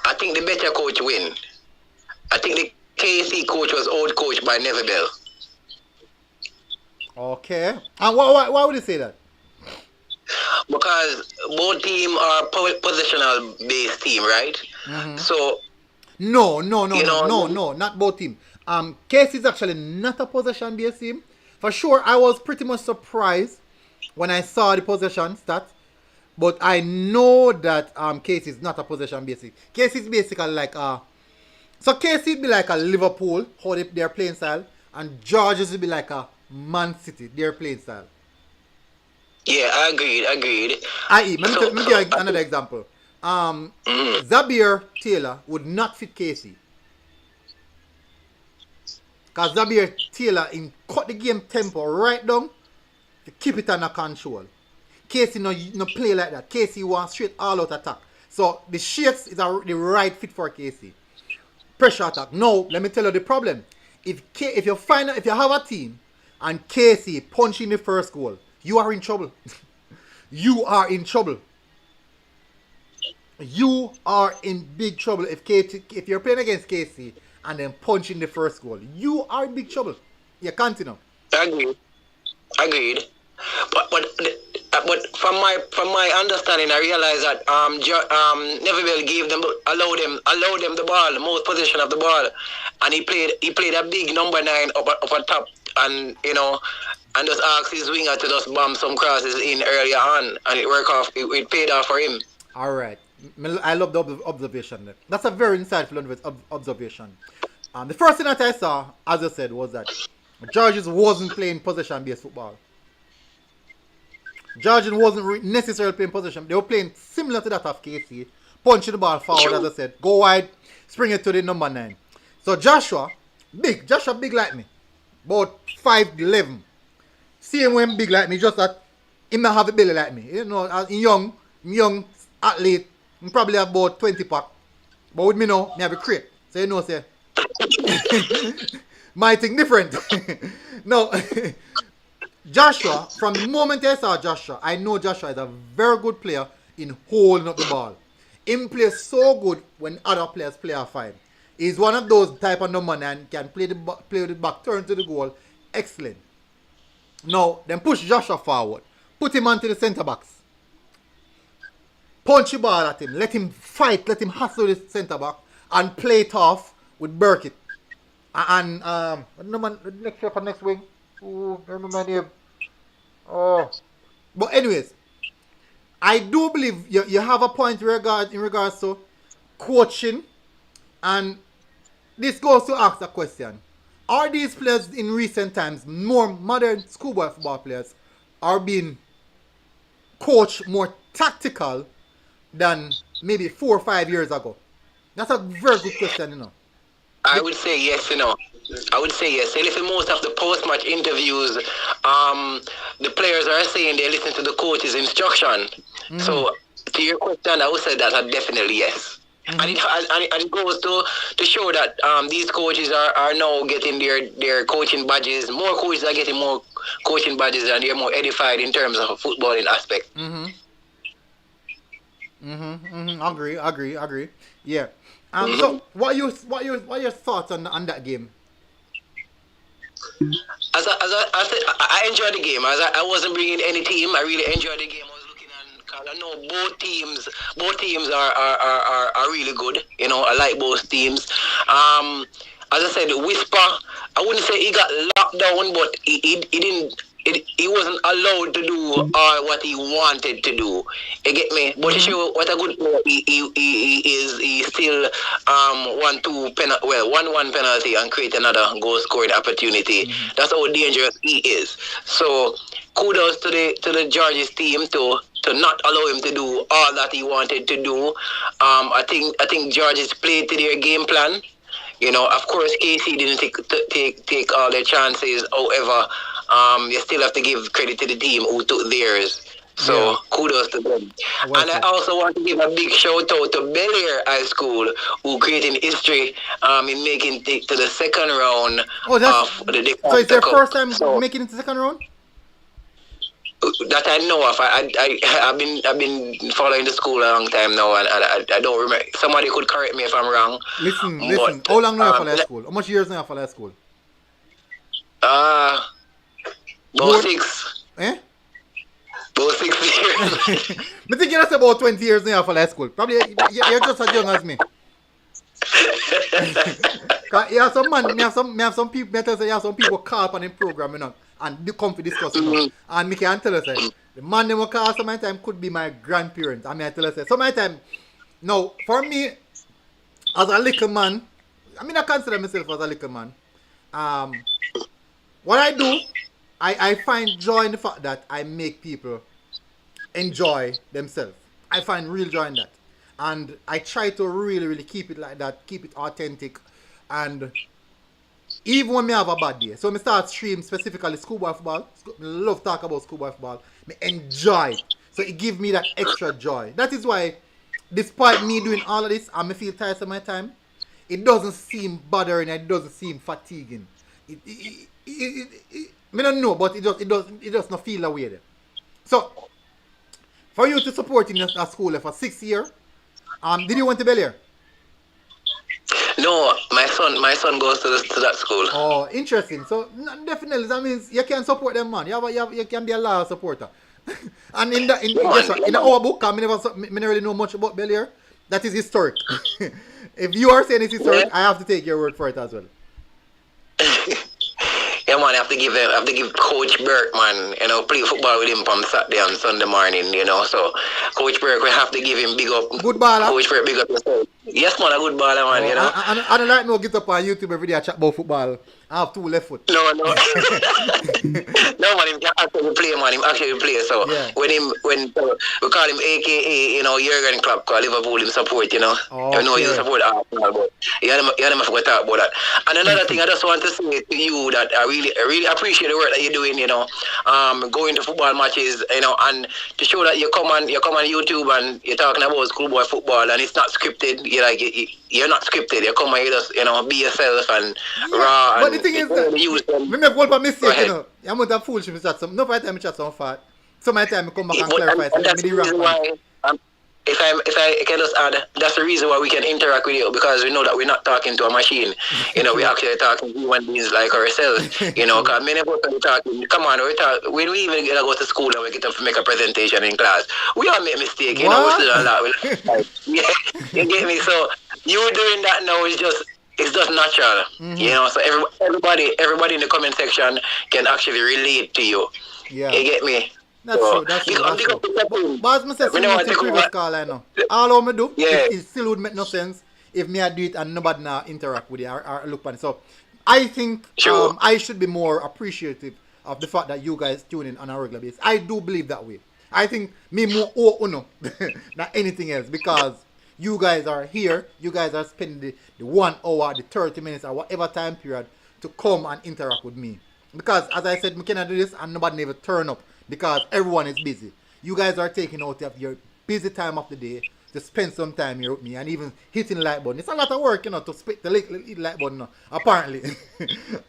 I think the better coach win. I think the KC coach was old coach by Neville Bell. Okay. And why would you say that? Because both teams are positional based team, right? Mm-hmm. So No, not both teams. KC is actually not a possession based team. For sure, I was pretty much surprised when I saw the possession stat. But I know that KC is not a possession based team. KC is basically like so KC would be like a Liverpool, how their playing style, and George's would be like a Man City, their playing style. Yeah, agreed. I.e., let So, me give you another example. Zabier Taylor would not fit Casey. Because Zabier Taylor cut the game tempo right down to keep it under control. Casey no play like that. Casey wants straight all out attack. So the shapes is the right fit for Casey. Pressure attack. Now, let me tell you the problem. If you have a team and Casey punching the first goal, you are in trouble. You are in trouble. You are in big trouble if you're playing against Casey and then punching the first goal. You are in big trouble. You continue. Agreed. But from my understanding, I realized that Neville allowed them the ball, most possession of the ball, and he played a big number 9 up on top, and and just asked his winger to just bomb some crosses in earlier on, and it paid off for him. All right. I love the observation there. That's a very insightful observation. The first thing that I saw, as I said, was that Georges wasn't playing possession-based football. Georges wasn't necessarily playing possession. They were playing similar to that of KC, punching the ball forward, as I said, go wide, spring it to the number 9. So Joshua big like me, about 5'11". Same way big like me, just that he may have a belly like me. As young athlete, I probably have about 20 pack. But with me now, I have a crate. So say, my thing different. No, Joshua, from the moment I saw Joshua, I know Joshua is a very good player in holding up the ball. He plays so good when other players play a 5. He's one of those type of number 9, can play with the back, turn to the goal. Excellent. Now, then push Joshua forward. Put him onto the centre backs. Punch the ball at him. Let him fight. Let him hustle the centre back. And play it off with Burkitt. And, next wing. Oh, I remember my name. Oh. But anyways, I do believe you have a point in regards to coaching. And this goes to ask a question. Are these players in recent times, more modern schoolboy football players, are being coached more tactical than maybe 4 or 5 years ago? That's a very good question, I would say yes, I would say yes. Listen, most of the post-match interviews, the players are saying they listen to the coach's instruction. Mm-hmm. So, to your question, I would say that definitely yes. Mm-hmm. And it goes to show that these coaches are now getting their coaching badges. More coaches are getting more coaching badges, and they're more edified in terms of footballing aspect. Mm-hmm. Agree. Yeah. So, what are your thoughts on that game? As I said, I enjoyed the game. As I wasn't bringing any team, I really enjoyed the game. I was looking and I know both teams are really good. I like both teams. As I said, Whisper, I wouldn't say he got locked down, but he didn't. He wasn't allowed to do what he wanted to do. You get me? But to show what a good player he still 1-1 penalty and create another goal scoring opportunity. Mm-hmm. That's how dangerous he is. So kudos to the Georges team to not allow him to do all that he wanted to do. I think Georges played to their game plan. Of course, KC didn't take all their chances. However, you still have to give credit to the team who took theirs. So, kudos to them. And I also want to give a big shout out to Bel-Air High School, who created history in making it to the second round of the So it's their first time making it to the second round? That I know of. I've been following the school a long time now, and I don't remember. Somebody could correct me if I'm wrong. Listen. How long now you follow school? How much years now you follow school? About 6. Eh? About 6 years. I think that's about 20 years now for high school. Probably you're just as young as me. You have some people call up on the program, and they come to discuss it. And me can tell us, the man they will call sometimes could be my grandparents. I tell us, sometimes, now, for me, as a little man, I consider myself as a little man. What I do, I find joy in the fact that I make people enjoy themselves. I find real joy in that. And I try to really, really keep it like that, keep it authentic. And even when me have a bad day, so me start stream specifically schoolboy football. I love talk about schoolboy football. Me enjoy it. So it gives me that extra joy. That is why, despite me doing all of this and me feel tired of my time, it doesn't seem bothering, it doesn't seem fatiguing. Me don't know, but it does not feel that way there. So, for you to support in a school for 6 years, did you want to Bel Air? No, my son goes to that school. Oh, interesting. So definitely that means you can support them, man. You can be a loyal supporter. And in our book, me never really know much about Bel Air. That is historic. If you are saying it's historic, I have to take your word for it as well. Yeah, man, I have to give Coach Burke, man, play football with him from Saturday and Sunday morning, So Coach Burke, we have to give him big up. Good baller. Coach Burke, big up yourself. Yes, man, a good baller, man, I don't like no get up on YouTube every day and chat about football. I have 2 left foot. No. No, man, him can actually play, man. Him actually play. So when we call him AKA, Jurgen Klopp, call Liverpool him support, Okay. He support Arsenal, but you don't have to talk about that. And another thing I just want to say to you that I really appreciate the work that you're doing, going to football matches, and to show that you come on YouTube and you're talking about schoolboy football and it's not scripted. You're not scripted. You come and you just, be yourself and raw. But the thing is that we make one mistake, I'm not a foolish chat some. No time I chat some fat. Some time I come back and clarify. And that's the reason why, if I can just add, that's the reason why we can interact with you, because we know that we're not talking to a machine. We're actually talking to human beings like ourselves. Because many of us are talking. Come on, when we even go to school and we get to make a presentation in class, we all make mistakes. We still a lot. Yeah, you get me. So you doing that now is just. It's just natural, So everybody in the comment section can actually relate to you. Yeah. You get me? That's true. But as I said, previous call, I know. All I do, it still would make no sense if me I do it and nobody now interact with it or look at it. So I think I should be more appreciative of the fact that you guys tune in on a regular basis. I do believe that way. I think me more than anything else, because you guys are here, you guys are spending the 1 hour, the 30 minutes, or whatever time period to come and interact with me. Because, as I said, we cannot do this and nobody never turn up because everyone is busy. You guys are taking out of your busy time of the day to spend some time here with me and even hitting the like button. It's a lot of work, to split the like button, apparently.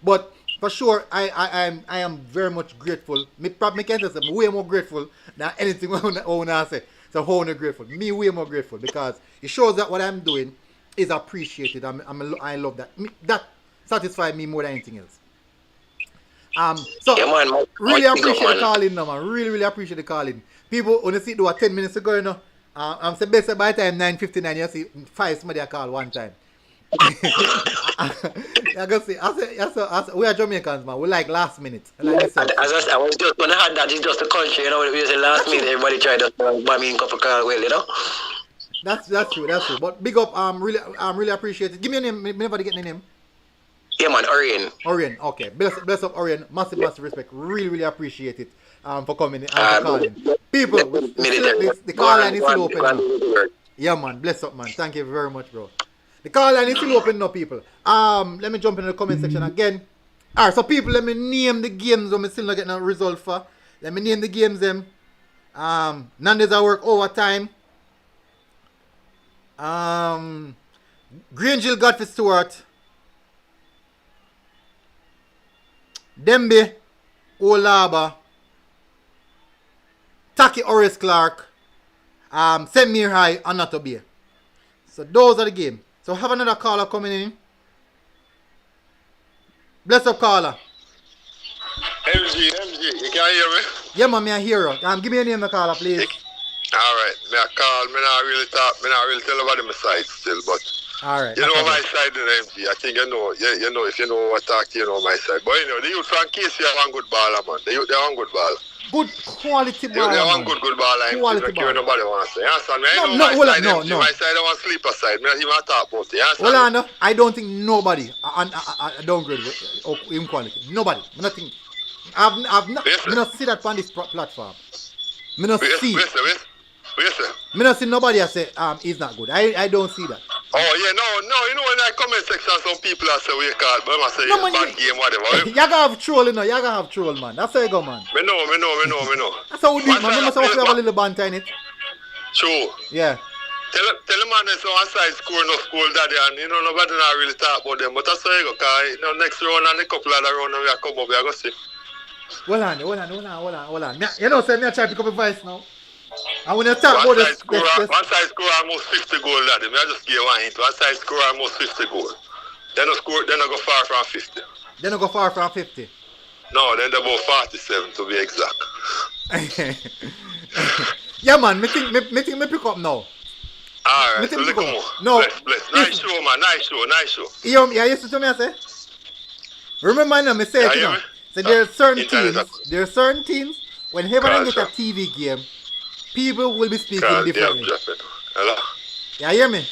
But for sure, I am very much grateful. Me can say I'm way more grateful than anything I want to say. So how grateful? Me way more grateful, because it shows that what I'm doing is appreciated. I love that. That satisfies me more than anything else. So really appreciate the calling, man. Really appreciate the calling. People, when you see do 10 minutes ago, I'm saying best by the time 9:59, you see 5 somebody I call one time. I say, we are Jamaicans, man. We like last minute. I was just gonna add that it's just a culture, we say last minute everybody try to buy me a cup of coffee, That's true. But big up, really appreciate it. Give me a name. Me never get the name. Yeah, man, Orion. Okay. Bless up, Orion. Massive respect. Really appreciate it. For coming and for calling. People, the call line is still open now. Yeah, man. Bless up, man. Thank you very much, bro. The call line is still open now, people. Let me jump in the comment section again. Alright, so people, let me name the games I'm still not getting a result for. Let me name the games them. Nandes I work overtime. Grangeville Godfrey Stewart. Dembe Olaba. Taki Oris Clark. St. Mir High and Not Obey. So those are the games. So have another caller coming in. Bless up, caller. MG, you can hear me? Yeah, man, I hear you. Give me a name, the caller, please. Alright, me I call, me not really talk, me not really tell about my side still, but alright. You know my side in MG. I think you know if you know what talk to, you know my side. But the youth from KC are one good baller, man. They are one good baller. Good quality baller. They are one good baller. Quality baller. Nobody wants to say. You understand me? No. My side, I want sleeper side. Me not even talk about it. You understand? Well, no, I don't think nobody I downgrade in quality. Nobody. Nothing. I've not seen that on this platform. Me not see. Me not see nobody I say he's not good. I don't see that. Oh yeah, no, you know in that comment section some people are say we call, but I say No, man, bad game, whatever. You gotta have troll, you know. You gotta have troll, man. That's how you go, man. Me know. That's how we do it, man. We must have a little banter in it. True. Yeah. Tell the man there's one side score, no school daddy, and you know nobody not really talk about them. But that's how you go, cause you know next round and a couple of other round we are come up, we are gonna see. Hold on. You know, say me I try to pick up a voice now. And when you talk about this, one side score almost 50 goal, daddy. Me I just give one hint. One side score almost 50 goal. Then I go far from 50. Then I go far from 50. No, then they about 47 to be exact. Yeah, man. Me think me pick up now. Alright, so look more. No. Bless. Nice show, man. Nice show. You listen to me, I say? Remember now, me say it, you know. So there are certain teams, whenever they get a TV game, people will be speaking differently. Hello? You hear me?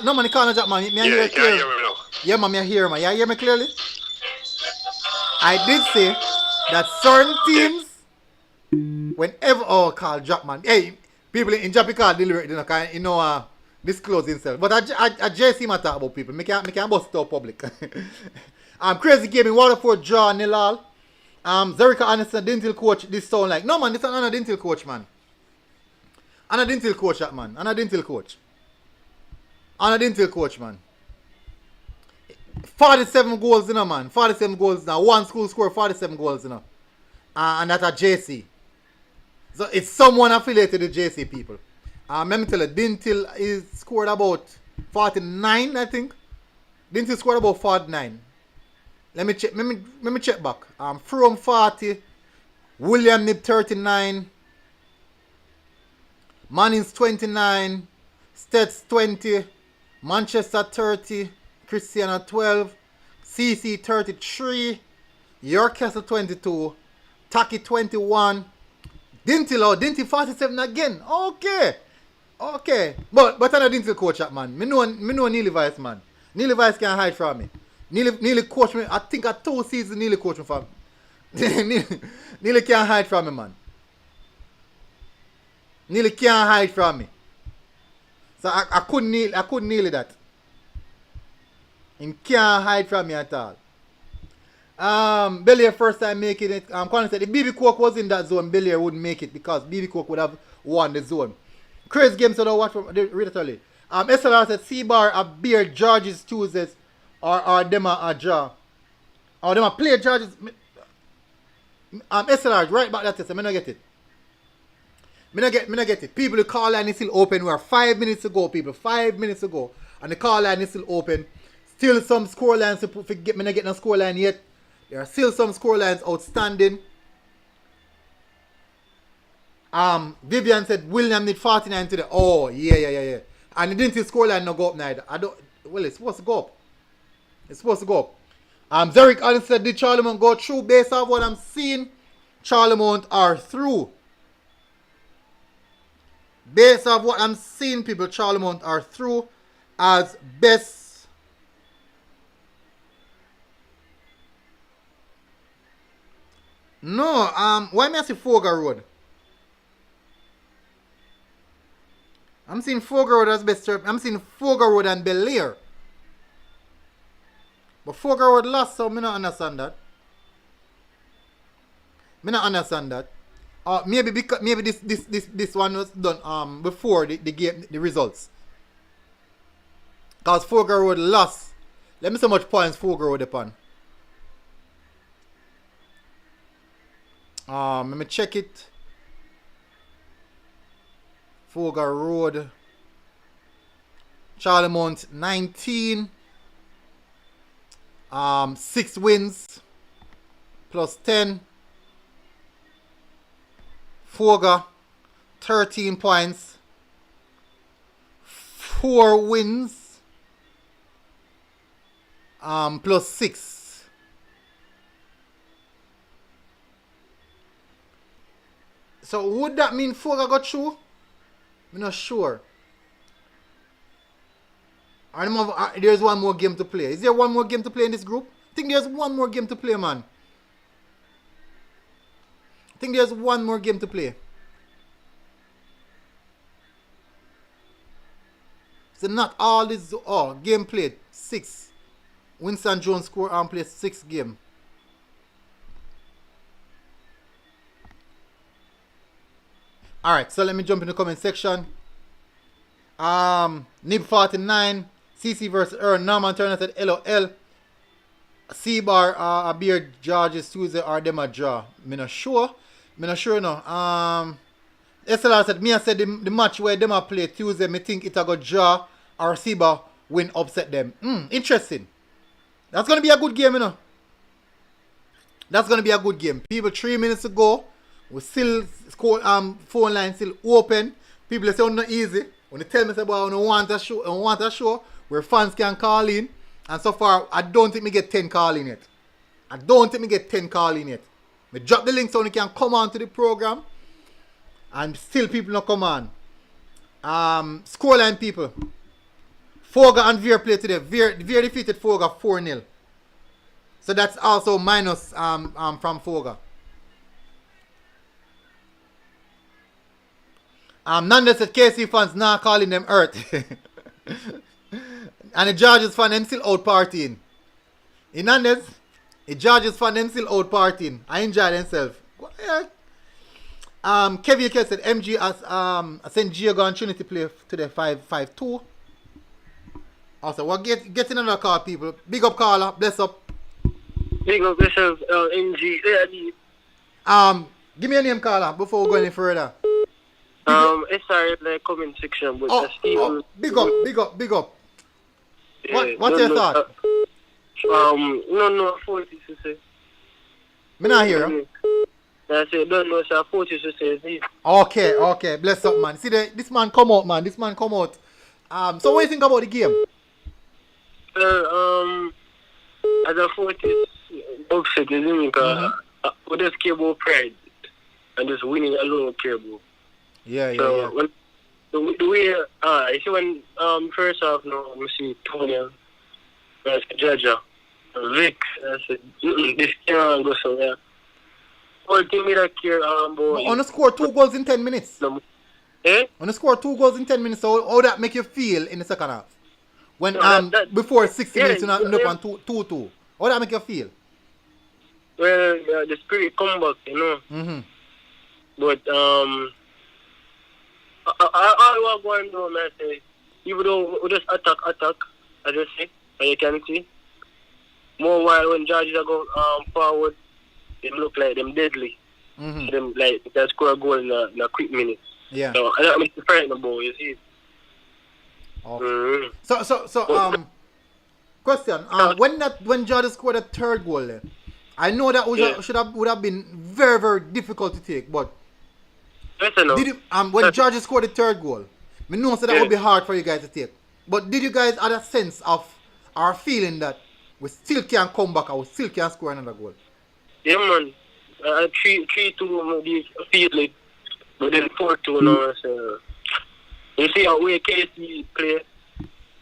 No, man, you can't drop, man. Yeah, you can't hear me now. Yeah, man, I hear, man. You hear me clearly? I did say that certain teams, whenever call drop, man. Hey, people in Japan call deliberate, you know, disclose himself. But I just see my talk about people. Me can't bust it out public. Crazy game in Waterford draw 0-0. Zerika Anderson, dental coach, this sound like. No, man, this is another dental coach, man. Another dental coach, that man. Another dental coach, man. 47 goals, you know, man. 47 goals now. One school scored 47 goals, you know. And that's a JC. So it's someone affiliated with JC people. Let me tell you, Dintil is scored about 49, I think. Dintil scored about 49. Let me check back. From 40, William Nib 39, Mannings 29, Stets 20, Manchester 30, Christiana 12, CC 33, Yorkcastle 22, Taki 21, Dintil 47 again. Okay. But I'm a Dintil coach, man. Me know Neely Vice, man. Neely Vice can't hide from me. Neely coach me, I think at 2 seasons Neely coach me from Neely can't hide from me, man. Neely can't hide from me. So I couldn't Neely that. He can't hide from me at all. Belair first time making it. Colin said if BB Coke was in that zone, Belair wouldn't make it because BB Coke would have won the zone. Crazy game, so don't watch from read it. SLR said C-Bar a beer George's Tuesdays or them a draw. Or them a play George's. SLR right back that test. I not get it. Me not get it. People, the call line is still open. We are 5 minutes ago, people. 5 minutes ago. And the call line is still open. Still some score lines to forget. Me not get no score line yet. There are still some score lines outstanding. Vivian said William need 49 today. Oh, yeah. And it didn't see score line no go up neither. It's supposed to go up. Zeric Allen said, did Charlemont go through? Based off what I'm seeing, Charlemont are through. Based off what I'm seeing, people, Charlemont are through as best. No, why me I see Fogar Road? I'm seeing Fogar Road as best. I'm seeing Fogar Road and Belair. But Fogar Road lost, so me not understand that. Maybe this one was done before the game the results. Cause Fogar Road lost. Let me see how much points Fogar Road upon. Let me check it. Fogar Road. Charlemont 19. 6 wins plus 10. Fogar 13 points. 4 wins plus 6. So would that mean Fogar got through? I'm not sure. There's one more game to play. Is there one more game to play in this group? I think there's one more game to play, man. think there's one more game to play. So not all this. Oh, game played 6. Winston Jones score and play 6 game. All right, so let me jump in the comment section. Nib 49, CC versus Earn. Norman Turner said LOL. C-Bar, a beer George's Tuesday or them a draw. Me not sure. No. SLR said, me I said the match where them a play Tuesday, me think it a go draw or C-Bar win upset them. Interesting. That's going to be a good game, you know. That's going to be a good game. People, 3 minutes ago, we still score, phone line still open. People say, not easy. When they tell me about I want a show where fans can call in. And so far, I don't think me get 10 call in yet. Me drop the link so you can come on to the program. And still people not come on. Scoreline people. Foga and Veer play today. Veer defeated Foga 4-0. So that's also minus from Foga. Nanda said KC fans now calling them Earth. And the Georges fan them still out partying. In Nandes, the Georges fan them still out partying. I enjoy themselves. Kevin K said MG as St. Diego and Trinity play today 5-5-2. Also, we're getting another call, people. Big up caller, bless up. Big up yourself, MG. Give me a name, caller, before we go any further. It's sorry in the comment section, but Stephen. Big up. Yeah, what's your thought? No, 40 to say. Me not hear you. I say, don't know, sir, 40 to say. Okay, bless up, man. See, this man come out, man. So what do you think about the game? As a 40 upset, isn't it? Because we just care about pride. And just winning alone care about. Yeah. When the way, you see when, first off, now, we see Tony, versus Jaja, Vic, I said, this can't go somewhere. All team me that care, but on the score 2 goals in 10 minutes. Eh? On the score 2 goals in 10 minutes, so how that make you feel in the second half? When, before 60 minutes, you end up on 2-2. How that make you feel? Well, the spirit come back, you know. Mm-hmm. But, all we are going to do, man, say, even though we just attack, I just say, and you can see, more while when Georges are going forward, they look like them deadly. Mm-hmm. Them like they score a goal in a quick minute. Yeah. So I don't make the frightened about, you see. Okay. Mm-hmm. So question. When Georges scored a 3rd goal there, I know that would have been very, very difficult to take, but when Georges scored the 3rd goal, I know that would be hard for you guys to take. But did you guys have a sense of our feeling that we still can come back and we still can score another goal? Yeah, man. 3-2 the field like, but then 4-2 now. So you see how we KC play,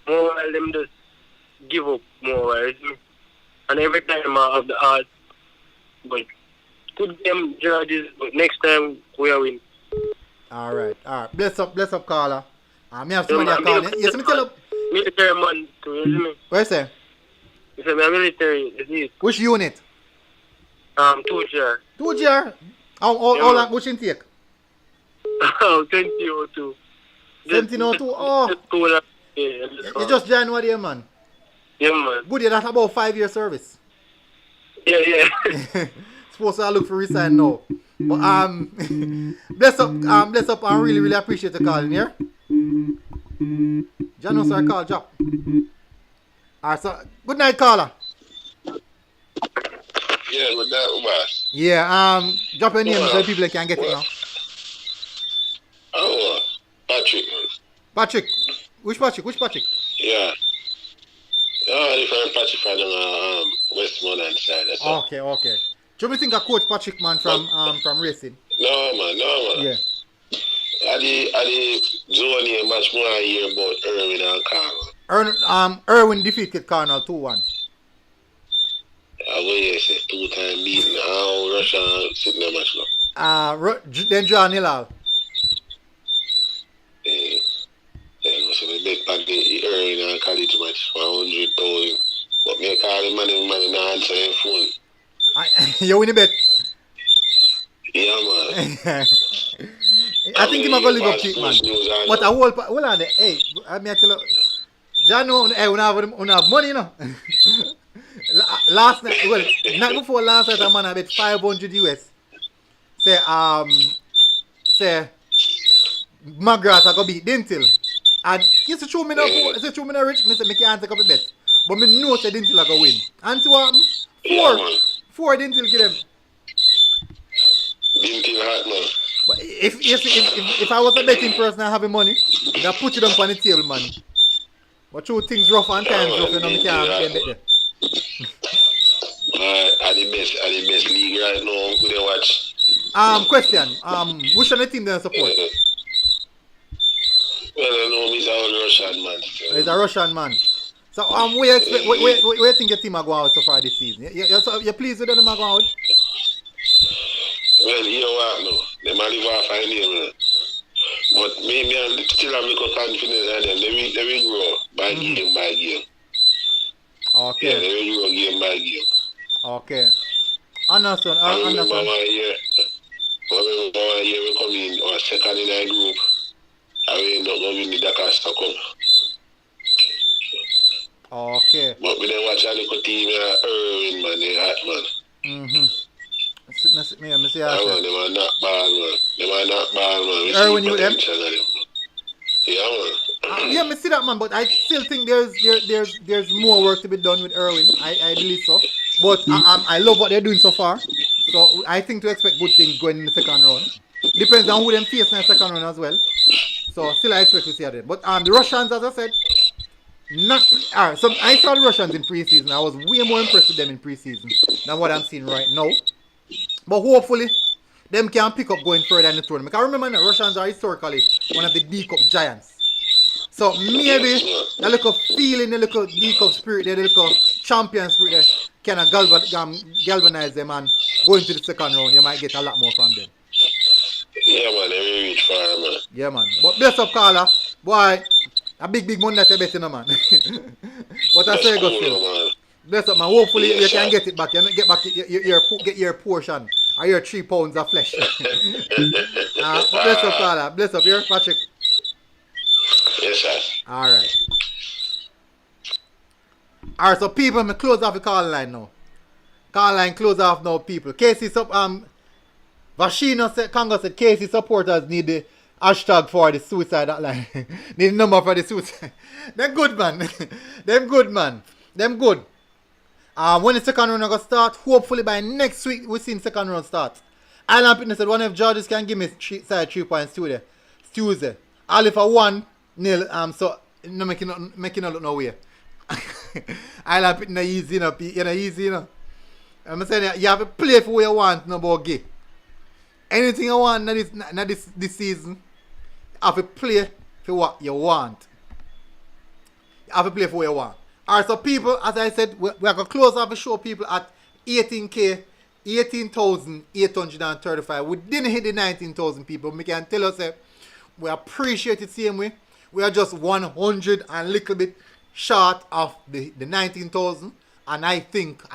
more while them just give up more while. And every time I have the heart, but good game Georges, but next time we are win. Alright. Bless up, caller. Me have somebody calling. Yes, me tell you. Military man too, you see me? What you say? You say me military, is it? Which unit? 2GR. 2GR? How long which intake? 1702. 1702? Oh. Yeah, you just joined what year, man? Yeah, man. Good, yeah, that's about 5-year service. Yeah. Supposed to look for resign now. But bless up, I really, really appreciate the calling here. John, sir, call, drop. Alright, so good night, caller. Yeah, with that, Umar. Yeah, drop your name so people can get it now. Oh, Patrick, man. Patrick. Which Patrick? Yeah. Different Patrick from Westmoreland side. That's all. Okay. Do you think a coach Patrick, man, from racing? No, man. Yeah. I did Zoni much more here about Irwin and Carl. Irwin defeated Carnal 2-1. Yes, 2-time beating. Russia sitting there much now. Then draw nil all. So we bet back the early and college match for 100,000. But me call the man not answer his phone. You win the bet. Yeah, man. I think he might go live up to it, man. But a whole, hold on there. Hey, I mean, I tell you, John, hey, we have money, you know. Last night, well, night before last night, a man I bet 500 US. Say, Magras are going to beat Dentil. And he said, show me no rich. I said, I can't take up a bet. But I know that Dentil are going to win. And see what happened? Four Dentil get them. Dentil hot, man. But if I was a betting person and having money, they'll put it up on the table, man. But two things rough and times rough, you know, I can't bet there. Are the best league right now. We don't watch. Question. Which of the team do you support? Well, I know he's a Russian man. He's a Russian man. So where do you think your team are going out so far this season? You're pleased with them are going out? Well, you know what, no. They might live off a name, but me I still have little confidence in them. They will grow by game by game. Okay. Yeah, they will grow game by game. Okay. Understand. I remember one year we come in or second in our group. I will end up going the Dakar Stockholm. Okay. But we then watch a little team Irwin, man, they hot, man. Me see They are not bad, man. Irwin, you with them? Yeah, man. Yeah, me see that, man, but I still think there's more work to be done with Irwin. I believe so. But I love what they're doing so far. So I think to expect good things going in the second round. Depends on who them face in the second round as well. So still I expect to see that. But the Russians, as I said, I saw the Russians in preseason. I was way more impressed with them in preseason than what I'm seeing right now. But hopefully, them can pick up going further in the tournament. I remember the Russians are historically one of the D-Cup giants. So maybe the little feeling, the little D-Cup spirit, the little champion spirit there kind of galvanize them and go into the second round. You might get a lot more from them. Yeah, man, they will reach far, man. Yeah, man. But bless up, Carla. Boy, a big money that you're betting, man. But I say go still. Bless up, man. Hopefully you can get it back. You get back get your portion or your 3 pounds of flesh. Bless up, Carla. Bless up. Here, Patrick. Yes, sir. Alright. Alright, so people, me close off the call line now. Call line close off now, people. Casey Vashina said, Congo said, Casey supporters need the hashtag for the suicide hotline. Need the number for the suicide. Them good, man. Them good, man. Them good. When the second round going to start, hopefully by next week we see the second round start. Island Fitness said, one of Georges can give me 3 points today. Tuesday. All if a 1-0, so no making no look no way. Island Fitness easy, you know, easy, you know. I'm saying you have to play for what you want, no about gay. Anything you want this season, you have to play for what you want. You have to play for what you want. Alright, so people, as I said, we are going to close off the show, people, at 18K, 18,835. We didn't hit the 19,000 people. We can tell us we appreciate it same way. We are just 100 and a little bit short of the 19,000. And I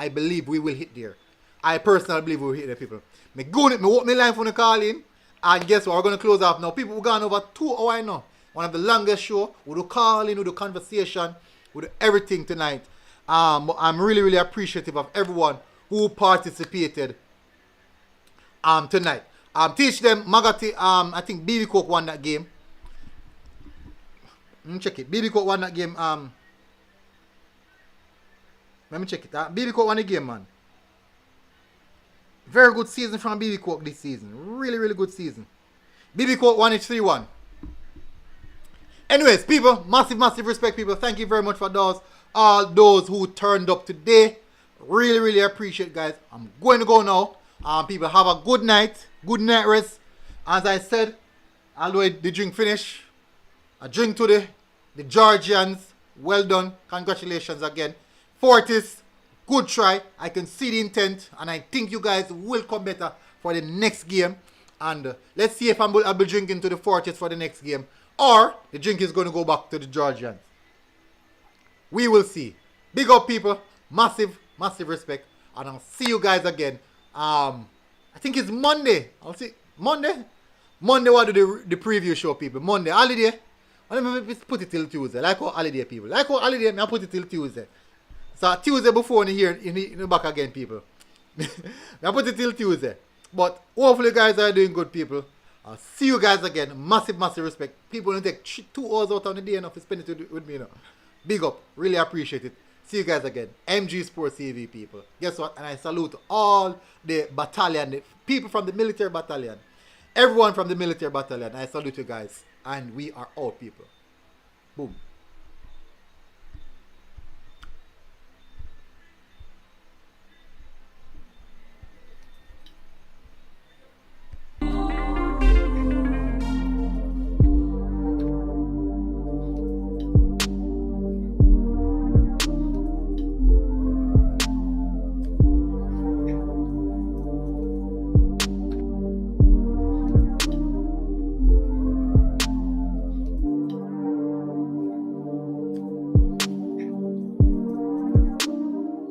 believe we will hit there. I personally believe we will hit there, people. Me walk me line for the call in. And guess what? We're going to close off now. People, we've gone over 2 hours now. One of the longest show. We do calling, we do conversation, we do everything tonight. I'm really, really appreciative of everyone who participated tonight. Teach them, Magati, I think BB Coke won that game. Let me check it. BB Coke won that game. Let me check it. BB Coke won the game, man. Very good season from BB Coke this season. Really, really good season. BB Coke won it 3-1. Anyways, people, massive respect, people. Thank you very much for all those who turned up today. Really, really appreciate, guys. I'm going to go now. People, have a good night. Good night rest. As I said, although the drink finish, a drink to the Georgians. Well done. Congratulations again. Fortis, good try. I can see the intent, and I think you guys will come better for the next game. And let's see if I'll be drinking to the 40th for the next game. Or the drink is going to go back to the Georgians. We will see. Big up, people. Massive, massive respect. And I'll see you guys again. I think it's Monday. I'll see. Monday? Monday, what do the preview show, people? Monday, holiday. Let me put it till Tuesday. Like how holiday, people. Like how holiday, I'll put it till Tuesday. So Tuesday before in the back again, people. I'll put it till Tuesday. But hopefully you guys are doing good, people. I'll see you guys again. Massive, massive respect. People don't take 2 hours out of the day enough to spend it with me, you know. Big up. Really appreciate it. See you guys again. MG Sports TV, people. Guess what? And I salute all the battalion, the people from the military battalion. Everyone from the military battalion. I salute you guys. And we are all people. Boom.